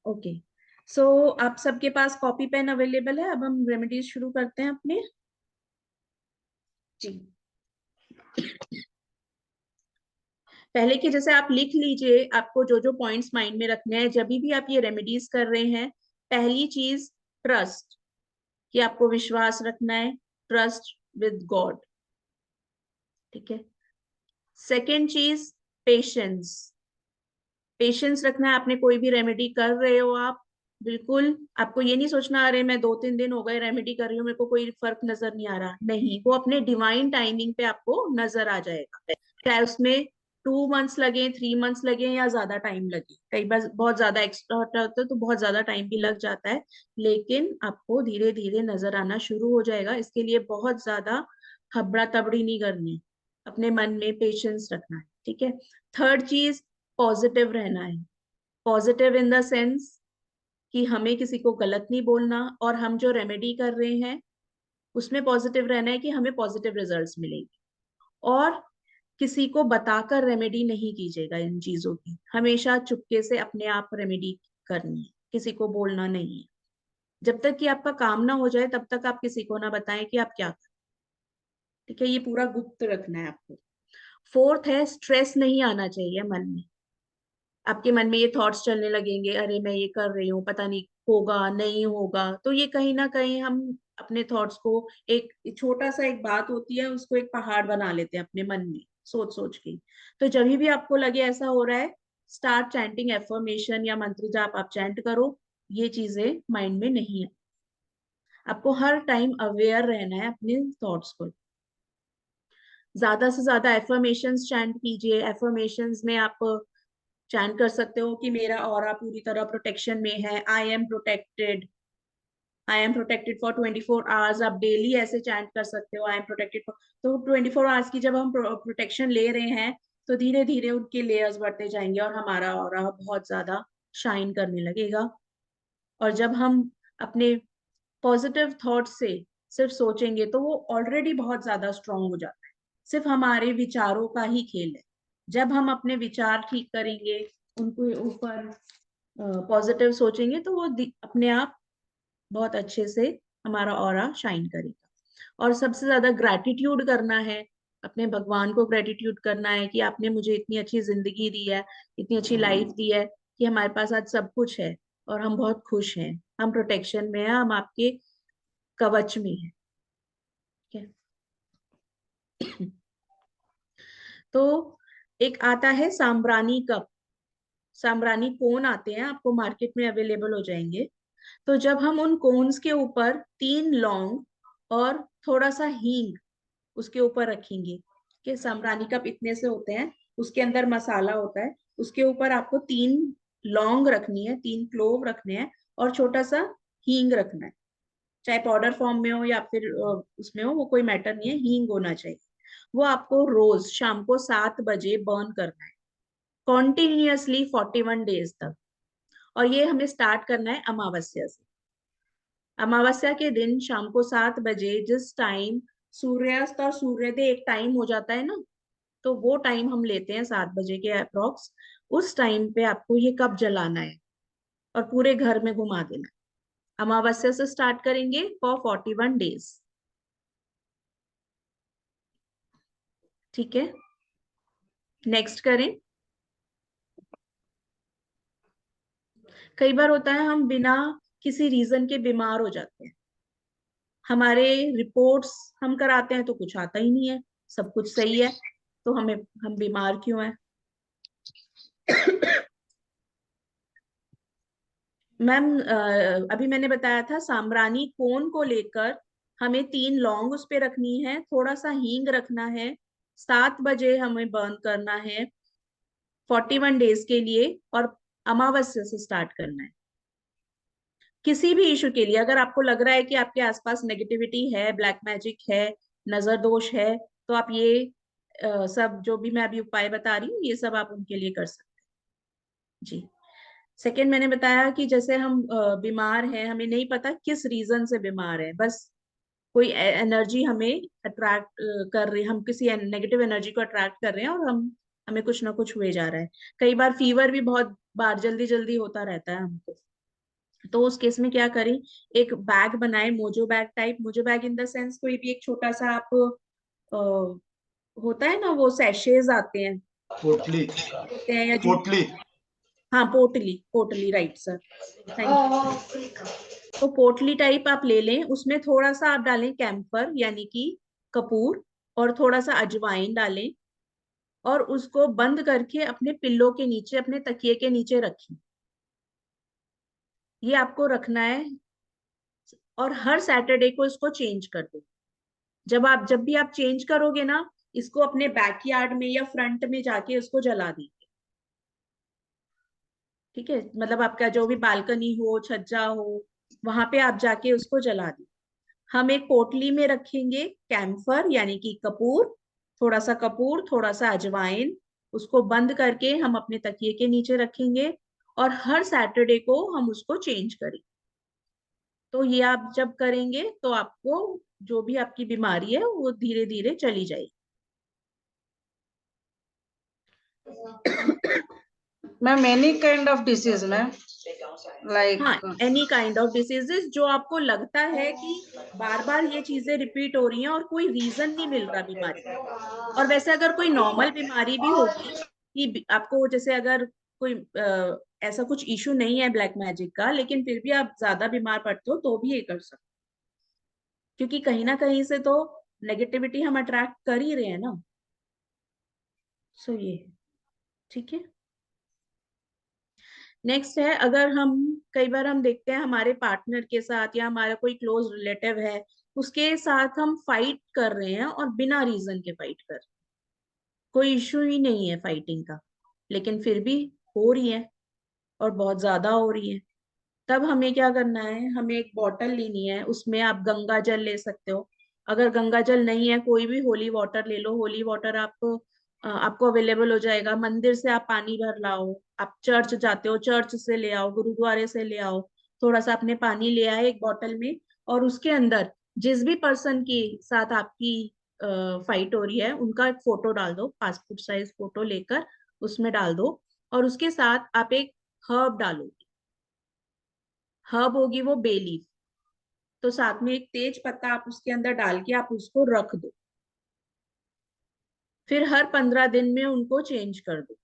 Okay, so आप सबके पास कॉपी पेन अवेलेबल है। अब हम रेमेडीज शुरू करते हैं अपने। जी, पहले की जैसे आप लिख लीजिए, आपको जो जो पॉइंट्स माइंड में रखने हैं जब भी आप ये रेमेडीज कर रहे हैं। पहली चीज, ट्रस्ट, कि आपको विश्वास रखना है, ट्रस्ट विद गॉड। ठीक है। सेकेंड चीज, पेशेंस। पेशेंस रखना है। आपने कोई भी रेमेडी कर रहे हो आप, बिल्कुल आपको ये नहीं सोचना अरे मैं 2-3 दिन हो गए रेमेडी कर रही हूँ, मेरे को कोई फर्क नजर नहीं आ रहा। नहीं, वो अपने डिवाइन टाइमिंग पे आपको नजर आ जाएगा। चाहे उसमें 2 मंथ्स लगे, 3 मंथ्स लगे, या ज्यादा टाइम लगे। कई बार बहुत ज्यादा एक्स्ट्रा होता है तो बहुत ज्यादा टाइम भी लग जाता है, लेकिन आपको धीरे धीरे नजर आना शुरू हो जाएगा। इसके लिए बहुत ज्यादा हबड़ा तबड़ी नहीं करनी, अपने मन में पेशेंस रखना है। ठीक है। थर्ड चीज, पॉजिटिव रहना है। पॉजिटिव इन द सेंस कि हमें किसी को गलत नहीं बोलना, और हम जो रेमेडी कर रहे हैं उसमें पॉजिटिव रहना है कि हमें पॉजिटिव रिजल्ट्स मिलेंगे। और किसी को बताकर रेमेडी नहीं कीजिएगा इन चीजों की। हमेशा चुपके से अपने आप रेमेडी करनी है, किसी को बोलना नहीं है। जब तक कि आपका काम ना हो जाए तब तक आप किसी को ना बताएं कि आप क्या करें। ठीक है, ये पूरा गुप्त रखना है आपको। फोर्थ है, स्ट्रेस नहीं आना चाहिए मन में। आपके मन में ये थॉट्स चलने लगेंगे, अरे मैं ये कर रही हूँ, पता नहीं होगा नहीं होगा, तो ये कहीं ना कहीं हम अपने थॉट्स को, एक छोटा सा एक बात होती है उसको एक पहाड़ बना लेते हैं अपने मन में सोच सोच के। तो जब भी आपको लगे ऐसा हो रहा है, स्टार्ट चैंटिंग एफर्मेशन या मंत्र जाप आप चैंट करो। ये चीजें माइंड में नहीं है। आपको हर टाइम अवेयर रहना है अपने थॉट्स को। ज्यादा से ज्यादा एफर्मेशंस चैंट कीजिए। एफर्मेशंस में आप चैंट कर सकते हो कि मेरा ऑरा पूरी तरह प्रोटेक्शन में है, I am protected, I am protected for 24 hours. आप डेली ऐसे चैंट कर सकते हो, आई एम प्रोटेक्टेड फॉर। तो 24 आवर्स की जब हम प्रोटेक्शन ले रहे हैं तो धीरे धीरे उनके लेयर्स बढ़ते जाएंगे और हमारा ऑरा बहुत ज्यादा शाइन करने लगेगा। और जब हम अपने पॉजिटिव थॉट से सिर्फ सोचेंगे तो वो ऑलरेडी बहुत ज्यादा स्ट्रांग हो जाता है। सिर्फ हमारे विचारों का ही खेल है। जब हम अपने विचार ठीक करेंगे, उनको ऊपर पॉजिटिव सोचेंगे, तो वो अपने आप बहुत अच्छे से हमारा ऑरा शाइन करेगा। और सबसे ज्यादा ग्रैटिट्यूड करना है, अपने भगवान को ग्रेटिट्यूड करना है कि आपने मुझे इतनी अच्छी जिंदगी दी है, इतनी अच्छी लाइफ दी है, कि हमारे पास आज सब कुछ है और हम बहुत खुश हैं, हम प्रोटेक्शन में हैं, हम आपके कवच में हैं। ठीक है। तो एक आता है सांब्रानी कप। सांब्रानी कोन आते हैं, आपको मार्केट में अवेलेबल हो जाएंगे। तो जब हम उन कोन्स के ऊपर 3 लौंग और थोड़ा सा हींग उसके ऊपर रखेंगे, कि सांब्रानी कप इतने से होते हैं, उसके अंदर मसाला होता है, उसके ऊपर आपको 3 लौंग रखनी है, 3 क्लोव रखने हैं, और छोटा सा हींग रखना है। चाहे पाउडर फॉर्म में हो या फिर उसमें हो, वो कोई मैटर नहीं है, हींग होना चाहिए। वो आपको रोज शाम को 7 बजे बर्न करना है, कॉन्टिन्यूअसली 41 डेज तक। और ये हमें स्टार्ट करना है अमावस्या से। अमावस्या के दिन शाम को 7 बजे, जिस टाइम सूर्यास्त और सूर्योदय एक टाइम हो जाता है ना, तो वो टाइम हम लेते हैं 7 बजे के अप्रोक्स। उस टाइम पे आपको ये कप जलाना है और पूरे घर में घुमा देना है। अमावस्या से स्टार्ट करेंगे फॉर 41 डेज। ठीक है, नेक्स्ट करें। कई बार होता है हम बिना किसी रीजन के बीमार हो जाते हैं। हमारे रिपोर्ट्स हम कराते हैं तो कुछ आता ही नहीं है, सब कुछ सही है, तो हम बीमार क्यों हैं? मैम अभी मैंने बताया था साम्रानी कोन को लेकर हमें 3 लौंग उस पे रखनी है, थोड़ा सा हींग रखना है, 7 बजे हमें बर्न करना है 41 डेज के लिए, और अमावस्या से स्टार्ट करना है। किसी भी इशू के लिए अगर आपको लग रहा है कि आपके आसपास नेगेटिविटी है, ब्लैक मैजिक है, नजर दोष है, तो आप ये सब जो भी मैं अभी उपाय बता रही हूँ ये सब आप उनके लिए कर सकते हैं। जी। सेकंड मैंने बताया कि जैसे हम बीमार हैं, हमें नहीं पता किस रीजन से बीमार है, बस कोई एनर्जी हमें अट्रैक्ट कर रही, हम किसी नेगेटिव एनर्जी को अट्रैक्ट कर रहे हैं और हमें कुछ ना कुछ हुए जा रहा है। कई बार फीवर भी बहुत बार जल्दी जल्दी होता रहता है हमको, तो उस केस में क्या करें, एक बैग बनाए, mojo bag type. Mojo bag in the sense कोई भी एक छोटा सा आप होता है ना, वो सैशेज आते हैं, पोटली, होते हैं या जो, पोटली। हाँ पोटली, पोटली, राइट सर, थैंक यू। तो पोटली टाइप आप ले लें, उसमें थोड़ा सा आप डालें कैम्फर यानी कि कपूर, और थोड़ा सा अजवाइन डालें, और उसको बंद करके अपने पिल्लो के नीचे, अपने तकिए के नीचे रखें। ये आपको रखना है, और हर सैटरडे को इसको चेंज कर दो। जब भी आप चेंज करोगे ना, इसको अपने बैकयार्ड में या फ्रंट में जाके इसको जला दीजिए। ठीक है, मतलब आपका जो भी बालकनी हो, छज्जा हो, वहां पे आप जाके उसको जला दीजिए। हम एक पोटली में रखेंगे कैम्फर यानी कि कपूर, थोड़ा सा कपूर, थोड़ा सा अजवाइन, उसको बंद करके हम अपने तकिए के नीचे रखेंगे, और हर सैटरडे को हम उसको चेंज करेंगे। तो ये आप जब करेंगे तो आपको जो भी आपकी बीमारी है वो धीरे धीरे चली जाएगी। Ma'am any kind of disease ma'am, like हाँ, एनी काइंड ऑफ डिसीजेस जो आपको लगता है कि बार बार ये चीजें रिपीट हो रही हैं और कोई रीजन नहीं मिल रहा बीमारी का। और वैसे अगर कोई नॉर्मल बीमारी भी होगी कि आपको जैसे अगर कोई ऐसा कुछ इशू नहीं है ब्लैक मैजिक का, लेकिन फिर भी आप ज्यादा बीमार पड़ते हो तो भी ये कर सकते हो, क्योंकि कहीं ना कहीं से तो नेगेटिविटी हम अट्रैक्ट कर ही रहे हैं ना। सो ये है, ठीक है। नेक्स्ट है, अगर हम कई बार हम देखते हैं हमारे पार्टनर के साथ या हमारा कोई क्लोज रिलेटिव है, उसके साथ हम फाइट कर रहे हैं और बिना रीजन के फाइट कर रहे हैं, कोई इश्यू ही नहीं है फाइटिंग का, लेकिन फिर भी हो रही है और बहुत ज्यादा हो रही है। तब हमें क्या करना है, हमें एक बॉटल लेनी है, उसमें आप गंगा जल ले सकते हो। अगर गंगा जल नहीं है, कोई भी होली वाटर ले लो। होली वाटर आपको अवेलेबल हो जाएगा, मंदिर से आप पानी भर लाओ, आप चर्च जाते हो चर्च से ले आओ, गुरुद्वारे से ले आओ, थोड़ा सा अपने पानी ले आए एक बॉटल में, और उसके अंदर जिस भी पर्सन के साथ आपकी फाइट हो रही है उनका एक फोटो डाल दो, पासपोर्ट साइज फोटो लेकर उसमें डाल दो, और उसके साथ आप एक हर्ब डालो। हर्ब होगी वो बे लीफ, तो साथ में एक तेज पत्ता आप उसके अंदर डाल के आप उसको रख दो। फिर हर 15 दिन में उनको चेंज कर दो,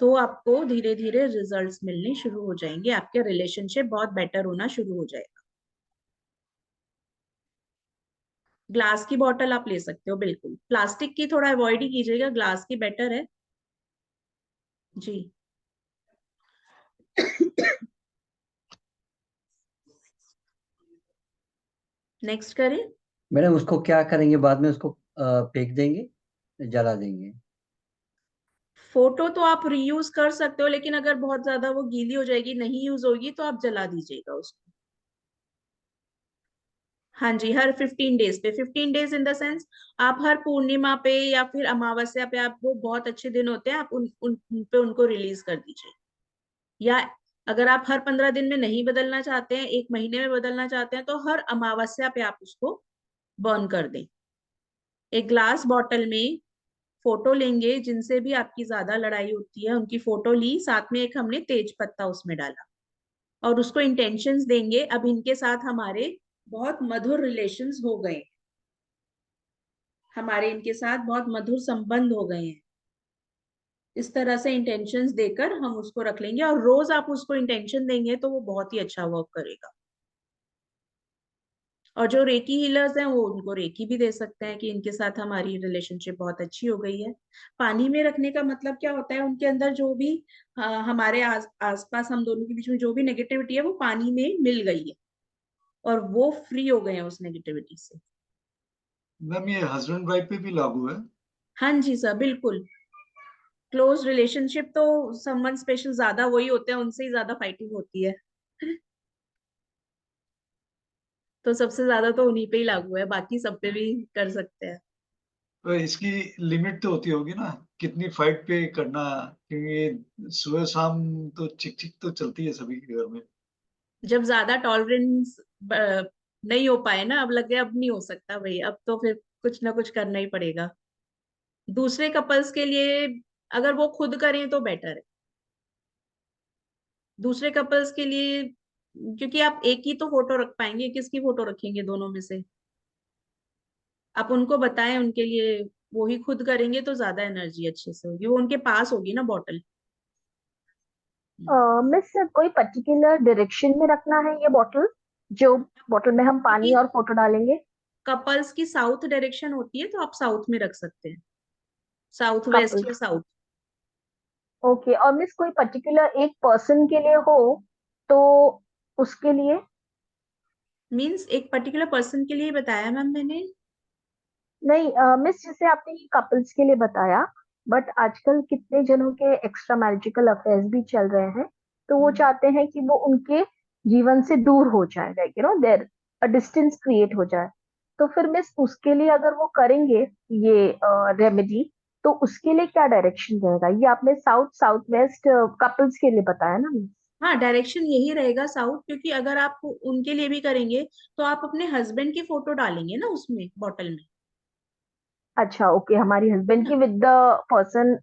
तो आपको धीरे धीरे रिजल्ट्स मिलने शुरू हो जाएंगे, आपके रिलेशनशिप बहुत बेटर होना शुरू हो जाएगा। ग्लास की बोतल आप ले सकते हो, बिल्कुल प्लास्टिक की थोड़ा अवॉइड ही कीजिएगा, ग्लास की बेटर है जी। नेक्स्ट करें। मैडम उसको क्या करेंगे बाद में, उसको फेंक देंगे, जला देंगे? फोटो तो आप रीयूज कर सकते हो, लेकिन अगर बहुत ज्यादा वो गीली हो जाएगी, नहीं यूज होगी, तो आप जला दीजिएगा उसको। हाँ जी, हर 15 डेज पे, 15 डेज इन द सेंस आप हर पूर्णिमा पे या फिर अमावस्या पे, आप वो बहुत अच्छे दिन होते हैं, आप उन पे उनको रिलीज कर दीजिए। या अगर आप हर 15 दिन में नहीं बदलना चाहते हैं, 1 महीने में बदलना चाहते हैं, तो हर अमावस्या पे आप उसको बर्न कर दें। एक ग्लास बॉटल में फोटो लेंगे, जिनसे भी आपकी ज्यादा लड़ाई होती है उनकी फोटो ली, साथ में एक हमने तेज पत्ता उसमें डाला, और उसको इंटेंशंस देंगे, अब इनके साथ हमारे बहुत मधुर रिलेशंस हो गए, हमारे इनके साथ बहुत मधुर संबंध हो गए हैं। इस तरह से इंटेंशंस देकर हम उसको रख लेंगे, और रोज आप उसको इंटेंशन देंगे तो वो बहुत ही अच्छा वर्क करेगा। और जो रेकी हीलर्स हैं वो उनको रेकी भी दे सकते हैं कि इनके साथ हमारी रिलेशनशिप बहुत अच्छी हो गई है। पानी में रखने का मतलब क्या होता है, उनके अंदर जो भी हमारे आसपास हम दोनों के बीच में जो भी नेगेटिविटी है वो पानी में मिल गई है और वो फ्री हो गए हैं उस नेगेटिविटी से। मैम ये हस्बैंड वाइफ पे भी लागू है? हाँ जी सर, बिल्कुल। क्लोज रिलेशनशिप तो समवन स्पेशल ज्यादा वही होते हैं, उनसे ही ज्यादा फाइटिंग होती है। तो सबसे ज्यादा तो उन्हीं पे ही लागू है, बाकी सब पे भी कर सकते हैं। तो इसकी लिमिट तो होती होगी ना, कितनी फाइट पे करना, क्योंकि सुबह शाम तो चिक चिक तो चलती है सभी के घर में। जब ज्यादा टॉलरेंस नहीं हो पाए ना, अब लगे अब नहीं हो सकता भाई, अब तो फिर कुछ ना कुछ करना ही पड़ेगा। दूसरे कपल्स के लिए अगर वो खुद करें तो बेटर है। दूसरे कपल्स के लिए, क्योंकि आप एक ही तो फोटो रख पाएंगे, किसकी फोटो रखेंगे दोनों में से? आप उनको बताएं, उनके लिए वो ही खुद करेंगे तो ज्यादा एनर्जी अच्छे से होगी, वो उनके पास होगी ना बॉटल। मिस कोई पर्टिकुलर डायरेक्शन में रखना है ये बॉटल, जो बॉटल में हम पानी और फोटो डालेंगे? कपल्स की साउथ डायरेक्शन होती है तो आप साउथ में रख सकते हैं, साउथ वेस्ट कपल, या साउथ। ओके। और मिस कोई पर्टिकुलर एक पर्सन के लिए हो तो उसके लिए? मीन्स एक पर्टिकुलर पर्सन के लिए बताया मैम मैंने। नहीं मिस, जैसे आपने ये कपल्स के लिए बताया, बट आजकल कितने जनों के एक्स्ट्रा मैरिजिकल अफेयर्स भी चल रहे हैं, तो वो चाहते हैं कि वो उनके जीवन से दूर हो जाए, like there a distance create हो जाए। तो फिर मिस उसके लिए अगर वो करेंगे ये रेमेडी, तो उसके लिए क्या डायरेक्शन रहेगा? ये आपने साउथ साउथ वेस्ट कपल्स के लिए बताया ना मिस? हाँ, डायरेक्शन यही रहेगा साउथ, क्योंकि अगर आप उनके लिए भी करेंगे तो आप अपने हस्बैंड की फोटो डालेंगे ना उसमें बॉटल में। अच्छा, ओके, हमारी है हस्बैंड ना? की विद द पर्सन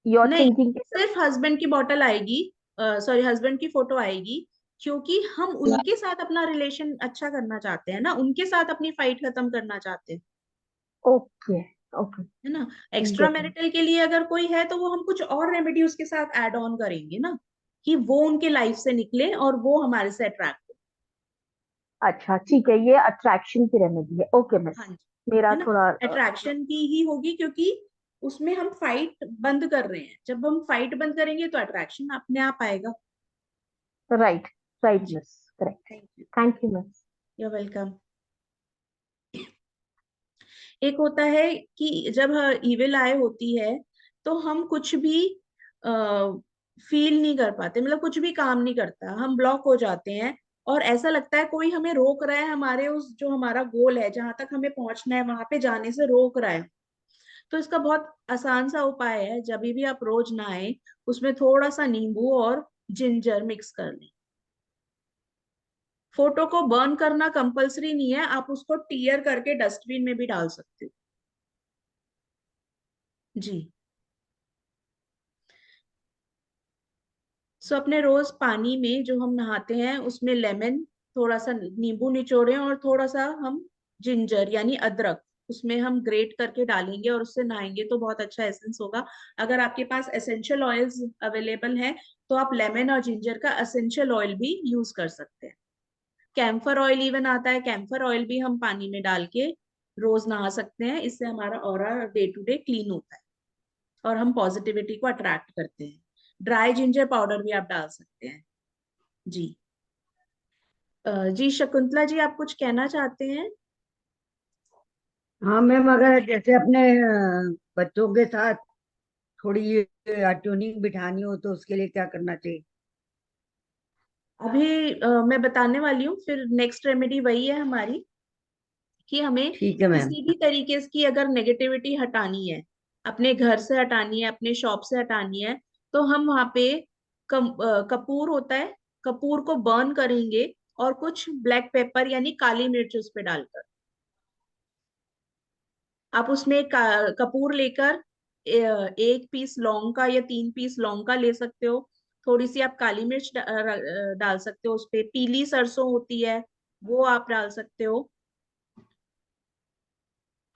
योर नहीं, थिंकिंग के साथ? सिर्फ हस्बैंड की बॉटल आएगी, सॉरी हस्बैंड की फोटो आएगी, क्योंकि हम उनके साथ अपना रिलेशन अच्छा करना चाहते हैं ना, उनके साथ अपनी फाइट खत्म करना चाहते हैं। ओके, ओके, है ना? Extra getting. मैरिटल के लिए अगर कोई है तो वो हम कुछ और रेमेडी उसके साथ ऐड ऑन करेंगे ना, कि वो उनके लाइफ से निकले और वो हमारे से अट्रैक्ट हो। अच्छा ठीक है, ये अट्रैक्शन की रेमेडी है, ओके मिस। हाँ जी। मेरा है ना? थोड़ा अट्रैक्शन की ही होगी, क्योंकि उसमें हम फाइट बंद कर रहे हैं, जब हम फाइट बंद करेंगे तो अट्रैक्शन अपने आप आएगा। राइट, राइट जी। Miss, correct. Thank you. Thank you miss. You welcome. एक होता है कि जब इविल आई होती है तो हम कुछ भी फील नहीं कर पाते, मतलब कुछ भी काम नहीं करता, हम ब्लॉक हो जाते हैं और ऐसा लगता है कोई हमें रोक रहा है, हमारे उस जो हमारा गोल है, जहां तक हमें पहुंचना है वहां पे जाने से रोक रहा है। तो इसका बहुत आसान सा उपाय है, जब भी आप रोज नहाए उसमें थोड़ा सा नींबू और जिंजर मिक्स कर लें। फोटो को बर्न करना कंपलसरी नहीं है, आप उसको टीयर करके डस्टबिन में भी डाल सकते हो। जी। सो अपने रोज पानी में जो हम नहाते हैं उसमें लेमन, थोड़ा सा नींबू निचोड़े और थोड़ा सा हम जिंजर यानी अदरक उसमें हम ग्रेट करके डालेंगे और उससे नहाएंगे तो बहुत अच्छा एसेंस होगा। अगर आपके पास एसेंशियल ऑयल्स अवेलेबल हैं तो आप लेमन और जिंजर का एसेंशियल ऑयल भी यूज कर सकते हैं। कैम्फर ऑयल इवन आता है, कैम्फर ऑयल भी हम पानी में डाल के रोज नहा सकते हैं, इससे हमारा aura day to day clean होता है और हम पॉजिटिविटी को अट्रैक्ट करते हैं। ड्राई जिंजर पाउडर भी आप डाल सकते हैं। जी। जी शकुंतला जी, आप कुछ कहना चाहते हैं? हाँ मैम, अगर जैसे अपने बच्चों के साथ थोड़ी ट्यूनिंग बिठानी हो तो उसके लिए क्या करना चाहिए? अभी मैं बताने वाली हूँ, फिर नेक्स्ट रेमेडी वही है हमारी कि हमें ठीक है मैम। किसी भी तरीके की अगर नेगेटिविटी हटानी है, अपने घर से हटानी है, अपने शॉप से हटानी है, तो हम वहां पे कपूर होता है, कपूर को बर्न करेंगे और कुछ ब्लैक पेपर यानी काली मिर्च उस पे डालकर, आप उसमें कपूर लेकर एक पीस लौंग का या 3 पीस लौंग का ले सकते हो, थोड़ी सी आप काली मिर्च डाल सकते हो, उस पे पीली सरसों होती है वो आप डाल सकते हो।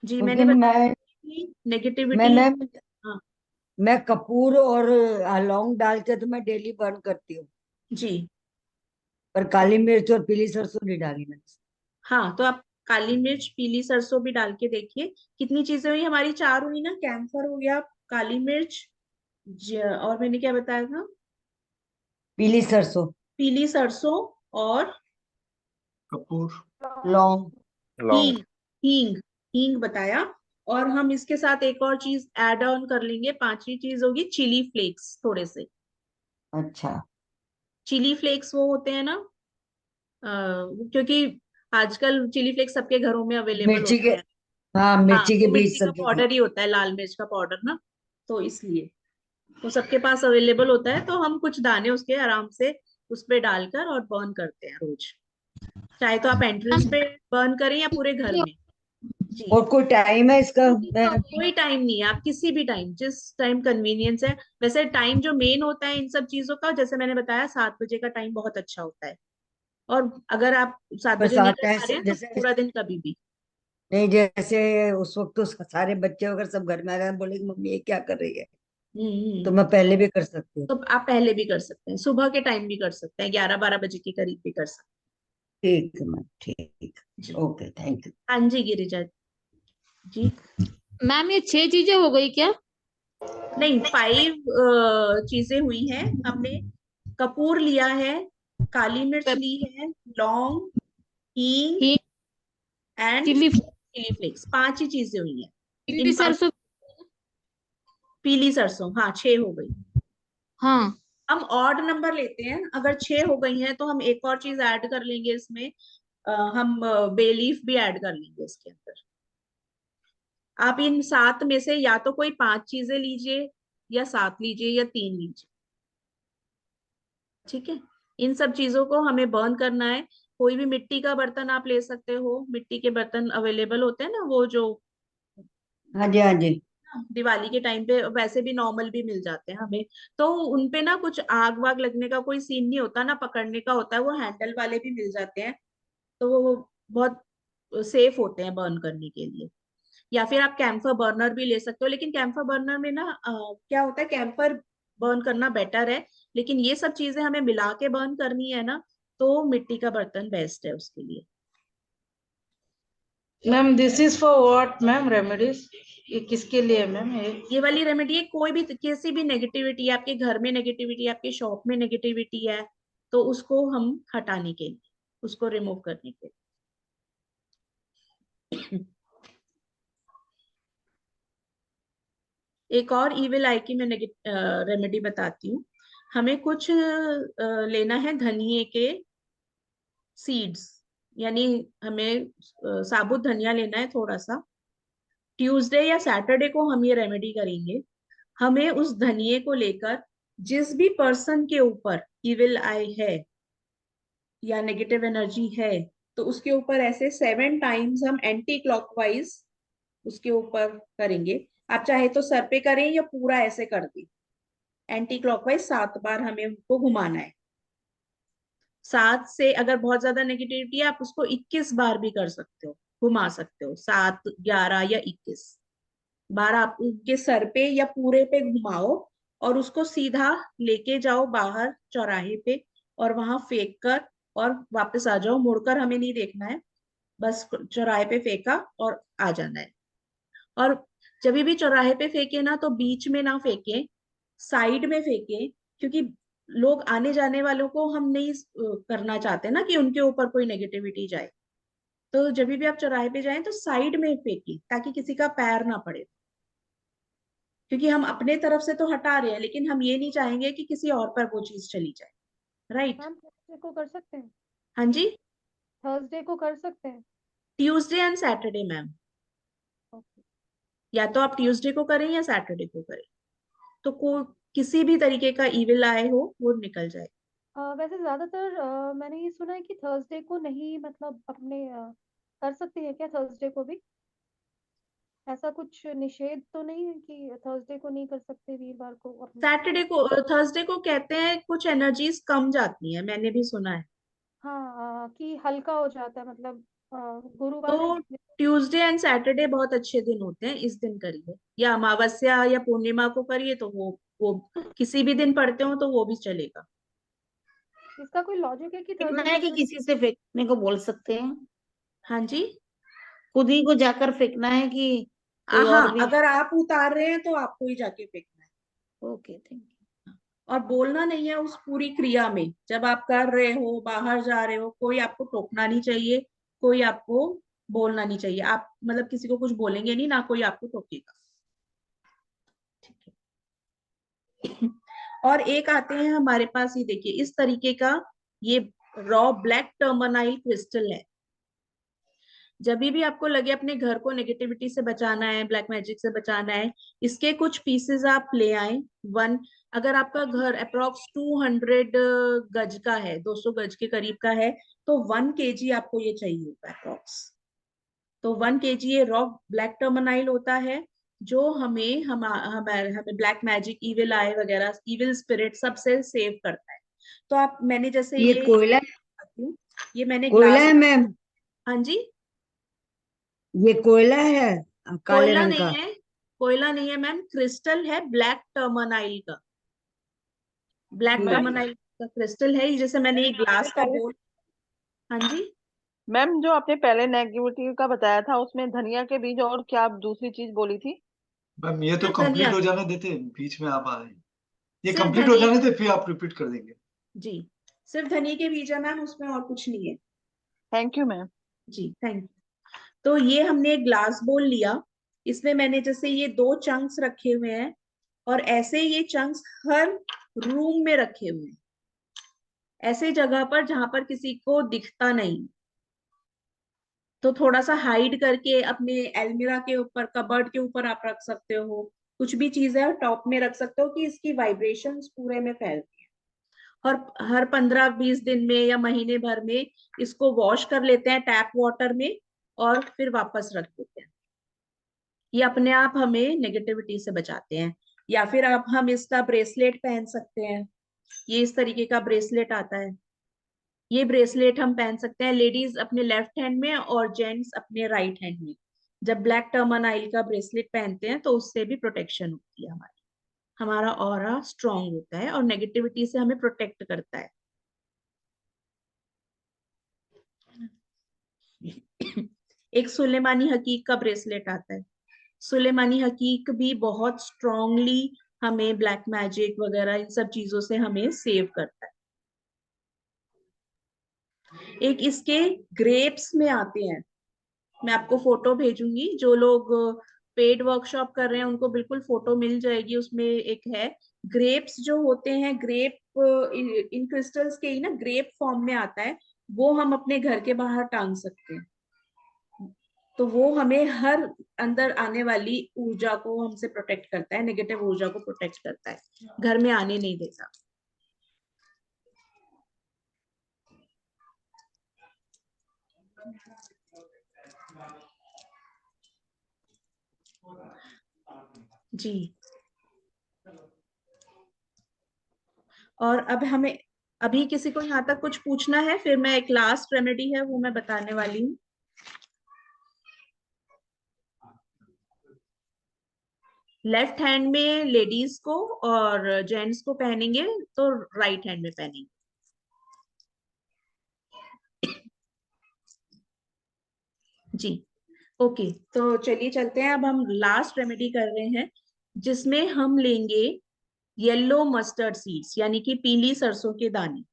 जी, मैंने क्योंकि बताया मैं कि नेगेटिविटी। मैम हाँ मैं कपूर और लौंग डाल के तो मैं डेली बर्न करती हूँ, जी। पर काली मिर्च और पीली सरसों नहीं डाली मैंने। हाँ, तो आप काली मिर्च, पीली सरसों भी डाल के देखिए कितनी चीजें हुई हमारी। 4 हुई ना, कैम्फर हो गया, काली मिर्च, और मैंने क्या बताया था, पीली सरसों, पीली सरसों और कपूर, लौंग, लौंग। हींग, हींग, हींग बताया। और हम इसके साथ एक और चीज ऐड ऑन कर लेंगे, 5वीं चीज होगी चिली फ्लेक्स थोड़े से। अच्छा, चिली फ्लेक्स वो होते हैं ना, क्योंकि आजकल चिली फ्लेक्स सबके घरों में अवेलेबल मिर्ची होते के, हैं। हाँ हाँ, मिर्ची के वो बीज मिर्ची का सब जो पाउडर ही होता है, लाल मिर्च का पाउडर ना, तो इसलिए तो सबके पास अवेलेबल होता है। तो हम कुछ दाने उसके आराम से उस पे डालकर और बर्न करते हैं रोज, चाहे तो आप एंट्रेंस पे बर्न करें या पूरे घर में। जी, और कोई टाइम है इसका? मैं कोई टाइम नहीं है, आप किसी भी टाइम, जिस टाइम कन्वीनियंस है। वैसे टाइम जो मेन होता है इन सब चीजों का, जैसे मैंने बताया 7 बजे का टाइम बहुत अच्छा होता है। और अगर आप 7 बजे नहीं बरसात कर टाइम पा रहे से हैं तो जैसे, पूरा दिन कभी भी। नहीं जैसे उस वक्त तो सारे बच्चे वगैरह सब घर में आ गए, बोले कि मम्मी ये क्या कर रही है, तो मैं पहले भी कर सकती हूँ? तो आप पहले भी कर सकते हैं, सुबह के टाइम भी कर सकते हैं, 11-12 बजे के करीब भी कर सकते ठीक है मैम, ठीक, जी। Okay, thank you. हैं। हाँ जी गिरिजा जी। मैम ये 6 चीजें हो गई क्या? नहीं, 5 चीजें हुई हैं हमने। कपूर लिया है, काली मिर्च ली है, लौंग, हींग ही एंड चिली चिली फ्लेक्स, 5 ही चीजें हुई हैं। इन चिली 5, सरसों, पीली सरसों, हाँ 6 हो गई। हाँ हम ऑड नंबर लेते हैं, अगर 6 हो गई हैं तो हम एक और चीज ऐड कर लेंगे इसमें, हम बे लीफ भी ऐड कर लेंगे इसके अंदर। आप इन 7 में से या तो कोई 5 चीजें लीजिए, या 7 लीजिए, या 3 लीजिए, ठीक है। इन सब चीजों को हमें बर्न करना है। कोई भी मिट्टी का बर्तन आप ले सकते हो, मिट्टी के बर्तन अवेलेबल होते हैं ना, वो जो हाँ जी, हाँ जी। दिवाली के टाइम पे वैसे भी नॉर्मल भी मिल जाते हैं हमें। तो उनपे ना कुछ आग वाग लगने का कोई सीन नहीं होता ना, पकड़ने का होता है, वो हैंडल वाले भी मिल जाते हैं। तो वो बहुत सेफ होते हैं बर्न करने के लिए। या फिर आप कैम्फर बर्नर भी ले सकते हो, लेकिन कैम्फर बर्नर में ना क्या होता है, कैम्फर बर्न करना बेटर है, लेकिन ये सब चीजें हमें मिला के बर्न करनी है ना, तो मिट्टी का बर्तन बेस्ट है उसके लिए। Ma'am this is for what ma'am remedies? ये किसके लिए मैम ये वाली रेमेडी है, कोई भी किसी भी नेगेटिविटी, आपके घर में नेगेटिविटी, आपके शॉप में नेगेटिविटी है, तो उसको हम हटाने के लिए, उसको रिमूव करने के लिए। एक और इविल आई की मैं रेमेडी बताती हूँ। हमें कुछ लेना है धनिए के सीड्स, यानी हमें साबुत धनिया लेना है थोड़ा सा। ट्यूसडे या सैटरडे को हम ये रेमेडी करेंगे। हमें उस धनिए को लेकर, जिस भी पर्सन के ऊपर इविल आई है या नेगेटिव एनर्जी है, तो उसके ऊपर ऐसे 7 टाइम्स हम एंटी क्लॉकवाइज उसके ऊपर करेंगे। आप चाहे तो सर पे करें या पूरा ऐसे कर दें। एंटी क्लॉकवाइज 7 बार हमें उनको घुमाना है। 7 से अगर बहुत ज्यादा नेगेटिविटी है, आप उसको 21 बार भी कर सकते हो, घुमा सकते हो, 7, 11 या 21 बार आप उनके सर पे या पूरे पे घुमाओ, और उसको सीधा लेके जाओ बाहर चौराहे पे, और वहां फेंक कर और वापस आ जाओ। मुड़कर हमें नहीं देखना है, बस चौराहे पे फेंका और आ जाना है। और जब भी चौराहे पे फेंके ना, तो बीच में ना फेंके, साइड में फेंके, क्योंकि लोग आने जाने वालों को हम नहीं करना चाहते ना कि उनके ऊपर कोई नेगेटिविटी जाए। तो जब भी आप चौराहे पे जाएं तो साइड में फेंके, ताकि किसी का पैर ना पड़े, क्योंकि हम अपने तरफ से तो हटा रहे हैं, लेकिन हम ये नहीं चाहेंगे कि किसी और पर वो चीज चली जाए। राइट। मैम थर्सडे को कर सकते हैं? हाँ जी, थर्सडे को कर सकते हैं? ट्यूसडे एंड सैटरडे मैम, या तो आप ट्यूसडे को करें या सैटरडे को करें, तो किसी भी तरीके का इविल आए हो वो निकल जाए। वैसे ज्यादातर मैंने ये सुना है कि थर्सडे को नहीं, मतलब अपने कर सकते हैं क्या थर्सडे को भी? ऐसा कुछ निषेध तो नहीं है कि थर्सडे को नहीं कर सकते, वीरवार को अपने? सैटरडे को, थर्सडे को कहते हैं कुछ एनर्जीज कम जाती हैं, मैंने भी सुना है। हाँ कि हल्का हो जाता है, मतलब गुरुवार तो ट्यूसडे एंड सैटरडे बहुत अच्छे दिन होते हैं, इस दिन करिए, या अमावस्या या पूर्णिमा को करिए, तो वो किसी भी दिन पढ़ते हो तो वो भी चलेगा। इसका कोई लॉजिक है कि कितना थर्सडे है को कि किसी से फेंकने को बोल सकते हैं? हाँ जी, खुद ही को जाकर फेंकना है कि कोई हाँ, और भी? अगर आप उतार रहे हैं तो आपको ही जाके फेंकना है। Okay, thank you. और बोलना नहीं है उस पूरी क्रिया में, जब आप कर रहे हो, बाहर जा रहे हो, कोई आपको टोकना नहीं चाहिए, कोई आपको बोलना नहीं चाहिए। आप मतलब किसी को कुछ बोलेंगे नहीं, ना कोई आपको टोकेगा। ठीक है। और एक आते हैं हमारे पास, ये देखिए इस तरीके का, ये रॉ ब्लैक टर्मोनाइल क्रिस्टल है। जब भी आपको लगे अपने घर को नेगेटिविटी से बचाना है, ब्लैक मैजिक से बचाना है, इसके कुछ पीसेस आप ले आए। वन, अगर आपका घर अप्रोक्स 200 गज का है, 200 गज के करीब का है, तो 1 kg आपको ये चाहिए होगा अप्रोक्स। तो 1 kg ये रॉ ब्लैक टर्मोनाइल होता है, जो हमें ब्लैक मैजिक, इविल आई वगैरह, इविल स्पिरिट सबसे सेव करता है। तो आप, मैंने जैसे ये कोयला ये मैंने कोयला ग्लास, है मैम? हाँ जी, ये कोयला है काले कोयला रंग नहीं का? है, कोयला नहीं है मैम, क्रिस्टल है ब्लैक टर्मोनाइल का। ब्लैक मैम टर्मोनाइल का क्रिस्टल है, जैसे मैंने एक ग्लास का पहले बोल। हाँ जी, मैम जो आपने पहले नेगेटिविटी का बताया था उसमें धनिया के बीज और क्या आप दूसरी चीज बोली थी? मैम ये तो सिर्फ कंप्लीट धनिया, हो जाने देते, बीच में आप आए। ये सिर्फ कंप्लीट हो धनिया, जाने दे, फिर आप रिपीट कर देंगे। जी, सिर्फ धनिया के बीज है मैम, उसमें और कुछ नहीं है। Thank you ma'am. जी, थैंक यू। तो ये हमने एक ग्लास बोल लिया, इसमें मैंने जैसे ये 2 चंक्स रखे हुए हैं, और ऐसे ये चंक्स हर रूम में रखे हुए हैं, ऐसे जगह पर जहां पर किसी को दिखता नहीं। तो थोड़ा सा हाइड करके अपने एलमीरा के ऊपर, कबर्ड के ऊपर आप रख सकते हो, कुछ भी चीज है टॉप में रख सकते हो कि इसकी वाइब्रेशंस पूरे में फैलती है। और हर 15-20 दिन में या महीने भर में इसको वॉश कर लेते हैं टैप वाटर में, और फिर वापस रख देते हैं। ये अपने आप हमें नेगेटिविटी से बचाते हैं। या फिर आप, हम इसका ब्रेसलेट पहन सकते हैं, ये इस तरीके का ब्रेसलेट आता है। ये ब्रेसलेट हम पहन सकते हैं, लेडीज अपने लेफ्ट हैंड में और जेंट्स अपने राइट हैंड में। जब ब्लैक टर्मोनाइल का ब्रेसलेट पहनते हैं तो उससे भी प्रोटेक्शन होती है हमारी, हमारा ऑरा स्ट्रांग होता है और नेगेटिविटी से हमें प्रोटेक्ट करता है। एक सुलेमानी हकीक का ब्रेसलेट आता है। सुलेमानी हकीक भी बहुत स्ट्रांगली हमें ब्लैक मैजिक वगैरह इन सब चीजों से हमें सेव करता है। एक इसके ग्रेप्स में आते हैं, मैं आपको फोटो भेजूंगी, जो लोग पेड वर्कशॉप कर रहे हैं उनको बिल्कुल फोटो मिल जाएगी, उसमें एक है। ग्रेप्स जो होते हैं, ग्रेप इन क्रिस्टल्स के ही ना ग्रेप फॉर्म में आता है, वो हम अपने घर के बाहर टांग सकते हैं। तो वो हमें हर अंदर आने वाली ऊर्जा को हमसे प्रोटेक्ट करता है, नेगेटिव ऊर्जा को प्रोटेक्ट करता है, घर में आने नहीं देता। जी, और अब हमें, अभी किसी को यहाँ तक कुछ पूछना है, फिर मैं एक लास्ट रेमेडी है वो मैं बताने वाली हूँ। लेफ्ट हैंड में लेडीज को और जेंट्स को पहनेंगे, तो राइट हैंड में पहनेंगे। जी, ओके, तो चलिए चलते हैं। अब हम लास्ट रेमेडी कर रहे हैं, जिसमें हम लेंगे येलो मस्टर्ड सीड्स, यानी कि पीली सरसों के दाने।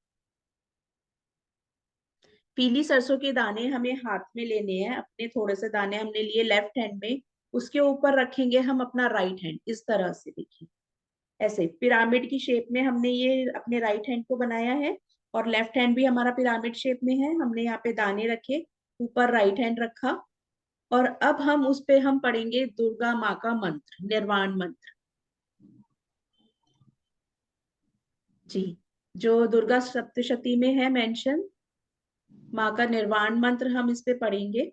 पीली सरसों के दाने हमें हाथ में लेने हैं, अपने थोड़े से दाने हमने लिए लेफ्ट हैंड में, उसके ऊपर रखेंगे हम अपना राइट हैंड, इस तरह से देखिए, ऐसे पिरामिड की शेप में हमने ये अपने राइट हैंड को बनाया है, और लेफ्ट हैंड भी हमारा पिरामिड शेप में है। हमने यहाँ पे दाने रखे, ऊपर राइट हैंड रखा, और अब हम उस पे हम पढ़ेंगे दुर्गा माँ का मंत्र, निर्वाण मंत्र। जी, जो दुर्गा सप्तशती में है मेंशन, माँ का निर्वाण मंत्र हम इस पे पढ़ेंगे।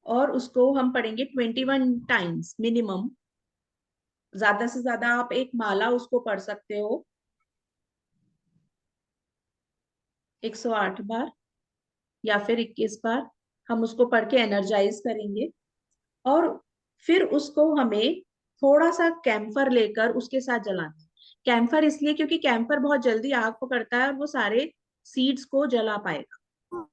और उसको हम पढ़ेंगे 21 टाइम्स मिनिमम, ज्यादा से ज्यादा आप एक माला उसको पढ़ सकते हो 108 बार या फिर 21 बार। हम उसको पढ़ के एनर्जाइज करेंगे, और फिर उसको हमें थोड़ा सा कैम्फर लेकर उसके साथ जलाना है। कैम्फर इसलिए क्योंकि कैम्फर बहुत जल्दी आग पकड़ता है और वो सारे सीड्स को जला पाएगा।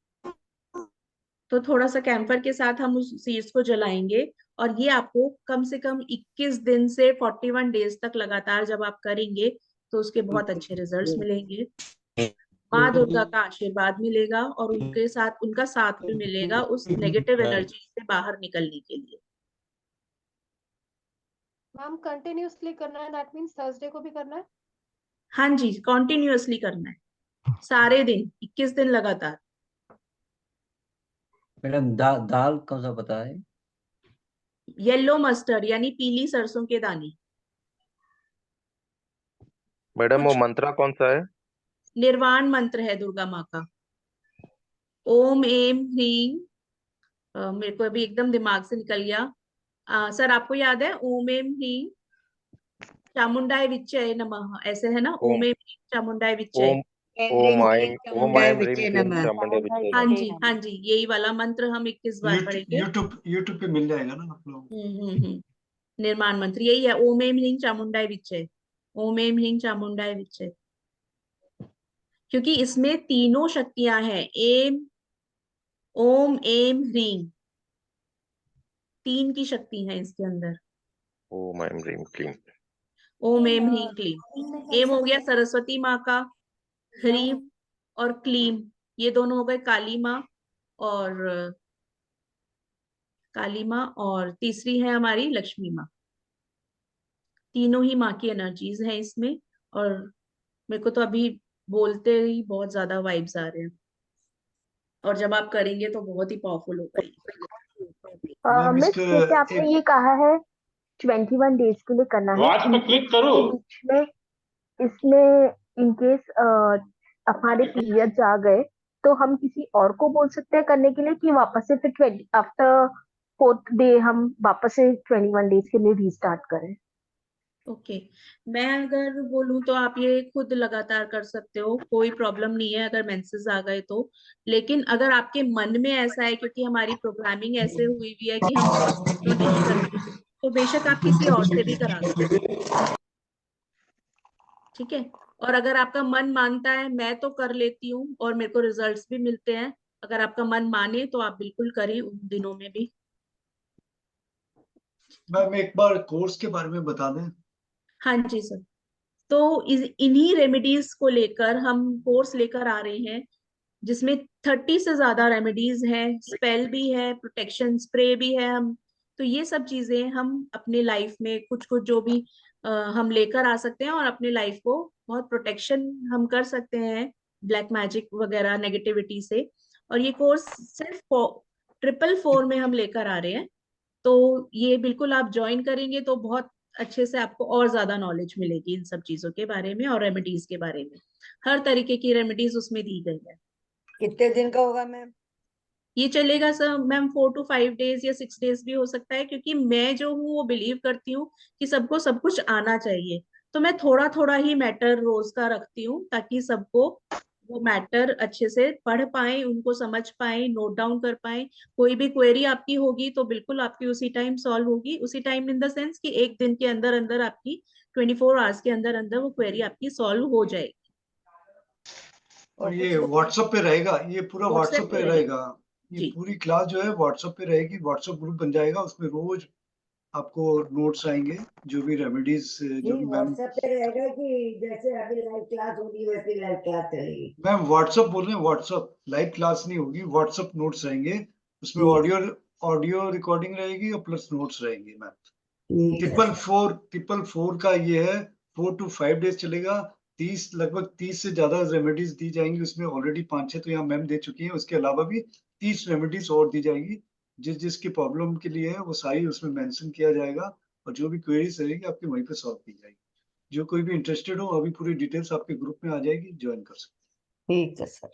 तो थोड़ा सा कैम्फर के साथ हम उस सीड्स को जलाएंगे, और ये आपको कम से कम 21 दिन से 41 डेज तक लगातार जब आप करेंगे तो उसके बहुत अच्छे रिजल्ट्स मिलेंगे। माँ दुर्गा का आशीर्वाद मिलेगा और उनके साथ उनका साथ भी मिलेगा उस नेगेटिव एनर्जी से बाहर निकलने के लिए। मैम कंटिन्यूअसली करना है, दैट मींस थर्सडे को भी करना है? हाँ जी, कॉन्टिन्यूअसली करना है, सारे दिन 21 दिन लगातार। मैडम दाल कौन सा पता है? येलो मस्टर्ड यानी पीली सरसों के दाने। मैडम वो कुछ मंत्रा कौन सा है? निर्वाण मंत्र है दुर्गा माँ का, ओम एम ह्रीं। मेरे को अभी एकदम दिमाग से निकल गया। सर आपको याद है? ओम एम ह्रीं चामुंडाय विच्चय नमः, ऐसे है ना? ओम ओम एम ह्रीं चामुंडाय विच्चय। ओम ओम आइम ह्रीम क्लीम चामुंडा विच्चे हाँ नमः। जी, हाँ जी, यही वाला मंत्र हम 21 बार पढ़ेंगे। यूट्यूब पे मिल जाएगा ना आप लोग। निर्माण मंत्र यही है, ओम एम ह्रीं चामुंडाय विच्चय, ओम एम ह्रीं चामुंडाय विच्चय। क्योंकि इसमें तीनों शक्तियां हैं, एम ओम एम ह्रीं, 3 की शक्ति है इसके अंदर। ओम आइम ह्रीम क्लीम। ओम एम ह्रीं क्लीम। एम हो गया सरस्वती माँ का, ह्रीं और क्लीम ये दोनों हो गए काली माँ, और तीसरी है हमारी लक्ष्मी माँ। तीनों ही माँ की एनर्जीज हैं इसमें, और मेरे को तो अभी बोलते ही बहुत ज्यादा वाइब्स आ रहे हैं, और जब आप करेंगे तो बहुत ही पावरफुल होगा ये। मिस जैसे आपने ये कहा है 21 डेज के लिए करना है, वॉच पे क्लिक करो। बीच में इसमें इनकेस हमारे पीरियड्स आ गए तो हम किसी और को बोल सकते हैं करने के लिए, कि वापस से फिर 20 आफ्टर 4th डे हम वापस से 21 डेज के लिए रीस्टार्ट करें? ओके मैं अगर बोलूं तो आप ये खुद लगातार कर सकते हो, कोई प्रॉब्लम नहीं है अगर मेंसेस आ गए तो। लेकिन अगर आपके मन में ऐसा है, क्योंकि हमारी प्रोग्रामिंग ऐसे हुई हुई है कि हम तो नहीं करते, तो बेशक आप किसी और से भी करा सकते हो, ठीक है? और अगर आपका मन मानता है मैं तो कर लेती हूँ और मेरे को रिजल्ट्स भी मिलते हैं, अगर आपका मन माने तो आप बिल्कुल करें उन दिनों में भी। मैम एक बार कोर्स के बारे में बता दें। हाँ जी सर, तो इन्हीं रेमेडीज को लेकर हम कोर्स लेकर आ रहे हैं, जिसमें 30 से ज्यादा रेमेडीज हैं, स्पेल भी है, प्रोटेक्शन स्प्रे भी है। हम तो ये सब चीजें हम अपने लाइफ में कुछ कुछ जो भी हम लेकर आ सकते हैं, और अपने लाइफ को बहुत प्रोटेक्शन हम कर सकते हैं ब्लैक मैजिक वगैरह नेगेटिविटी से। और ये कोर्स सिर्फ 444 में हम लेकर आ रहे हैं, तो ये बिल्कुल आप ज्वाइन करेंगे तो बहुत अच्छे से आपको और ज्यादा नॉलेज मिलेगी इन सब चीजों के बारे में और रेमेडीज के बारे में। हर तरीके की रेमेडीज उसमें दी गई है। कितने दिन का होगा मैम? ये चलेगा सर मैम 4 to 5 डेज या 6 डेज भी हो सकता है, क्योंकि मैं जो हूँ वो बिलीव करती हूँ कि सबको सब कुछ आना चाहिए, तो मैं थोड़ा थोड़ा ही मैटर रोज का रखती हूँ, ताकि सबको वो मैटर अच्छे से पढ़ पाए, उनको समझ पाए, नोट डाउन कर पाए। कोई भी क्वेरी आपकी होगी तो बिल्कुल आपकी उसी टाइम सॉल्व होगी, उसी टाइम इन द सेंस कि एक दिन के अंदर अंदर आपकी 24 आवर्स के अंदर अंदर वो क्वेरी आपकी सॉल्व हो जाएगी। और ये व्हाट्सएप पे रहेगा, ये पूरा व्हाट्सएप पे रहेगा, ये पूरी क्लास जो है व्हाट्सएप पे रहेगी, व्हाट्सएप ग्रुप बन जाएगा, उसमें रोज आपको नोट्स आएंगे जो भी रेमेडीज जो भी मैम। व्हाट्सएप पे रहेगा कि जैसे अभी लाइव क्लास होगी वैसे लाइव क्लास चलेगी? मैम व्हाट्सएप बोल रहे हैं, व्हाट्सएप लाइव क्लास नहीं होगी, व्हाट्सएप नोट्स रहेंगे, उसमें ऑडियो रिकॉर्डिंग रहेगी और प्लस नोट्स रहेंगे मैम। 444 का ये है, 4 to 5 डेज चलेगा। लगभग 30 से ज्यादा रेमेडीज दी जाएंगी उसमें, ऑलरेडी 5-6 तो यहाँ मैम दे चुकी हैं, उसके अलावा भी 30 रेमेडीज और दी जाएगी, जिसकी प्रॉब्लम के लिए है वो सारी उसमें मेंशन किया जाएगा, और जो भी क्वेरीज रहेगी आपकी वहीं पे सॉल्व की जाएगी। जो कोई भी इंटरेस्टेड हो, अभी पूरी डिटेल्स आपके ग्रुप में आ जाएगी, ज्वाइन कर सकते हैं। ठीक है सर।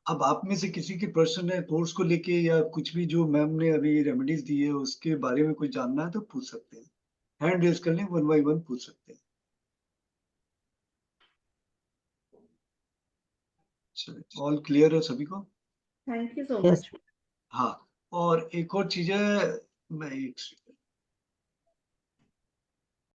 अब आप में से किसी की प्रश्न है कोर्स को लेके, या कुछ भी जो मैम ने अभी रेमेडीज दी है उसके बारे में कुछ जानना है तो पूछ सकते हैं, हैंड रेज कर लें, 1 by 1 पूछ सकते हैं। ऑल क्लियर है सभी को? Thank you so much. हाँ, और एक और चीज है, मैं एक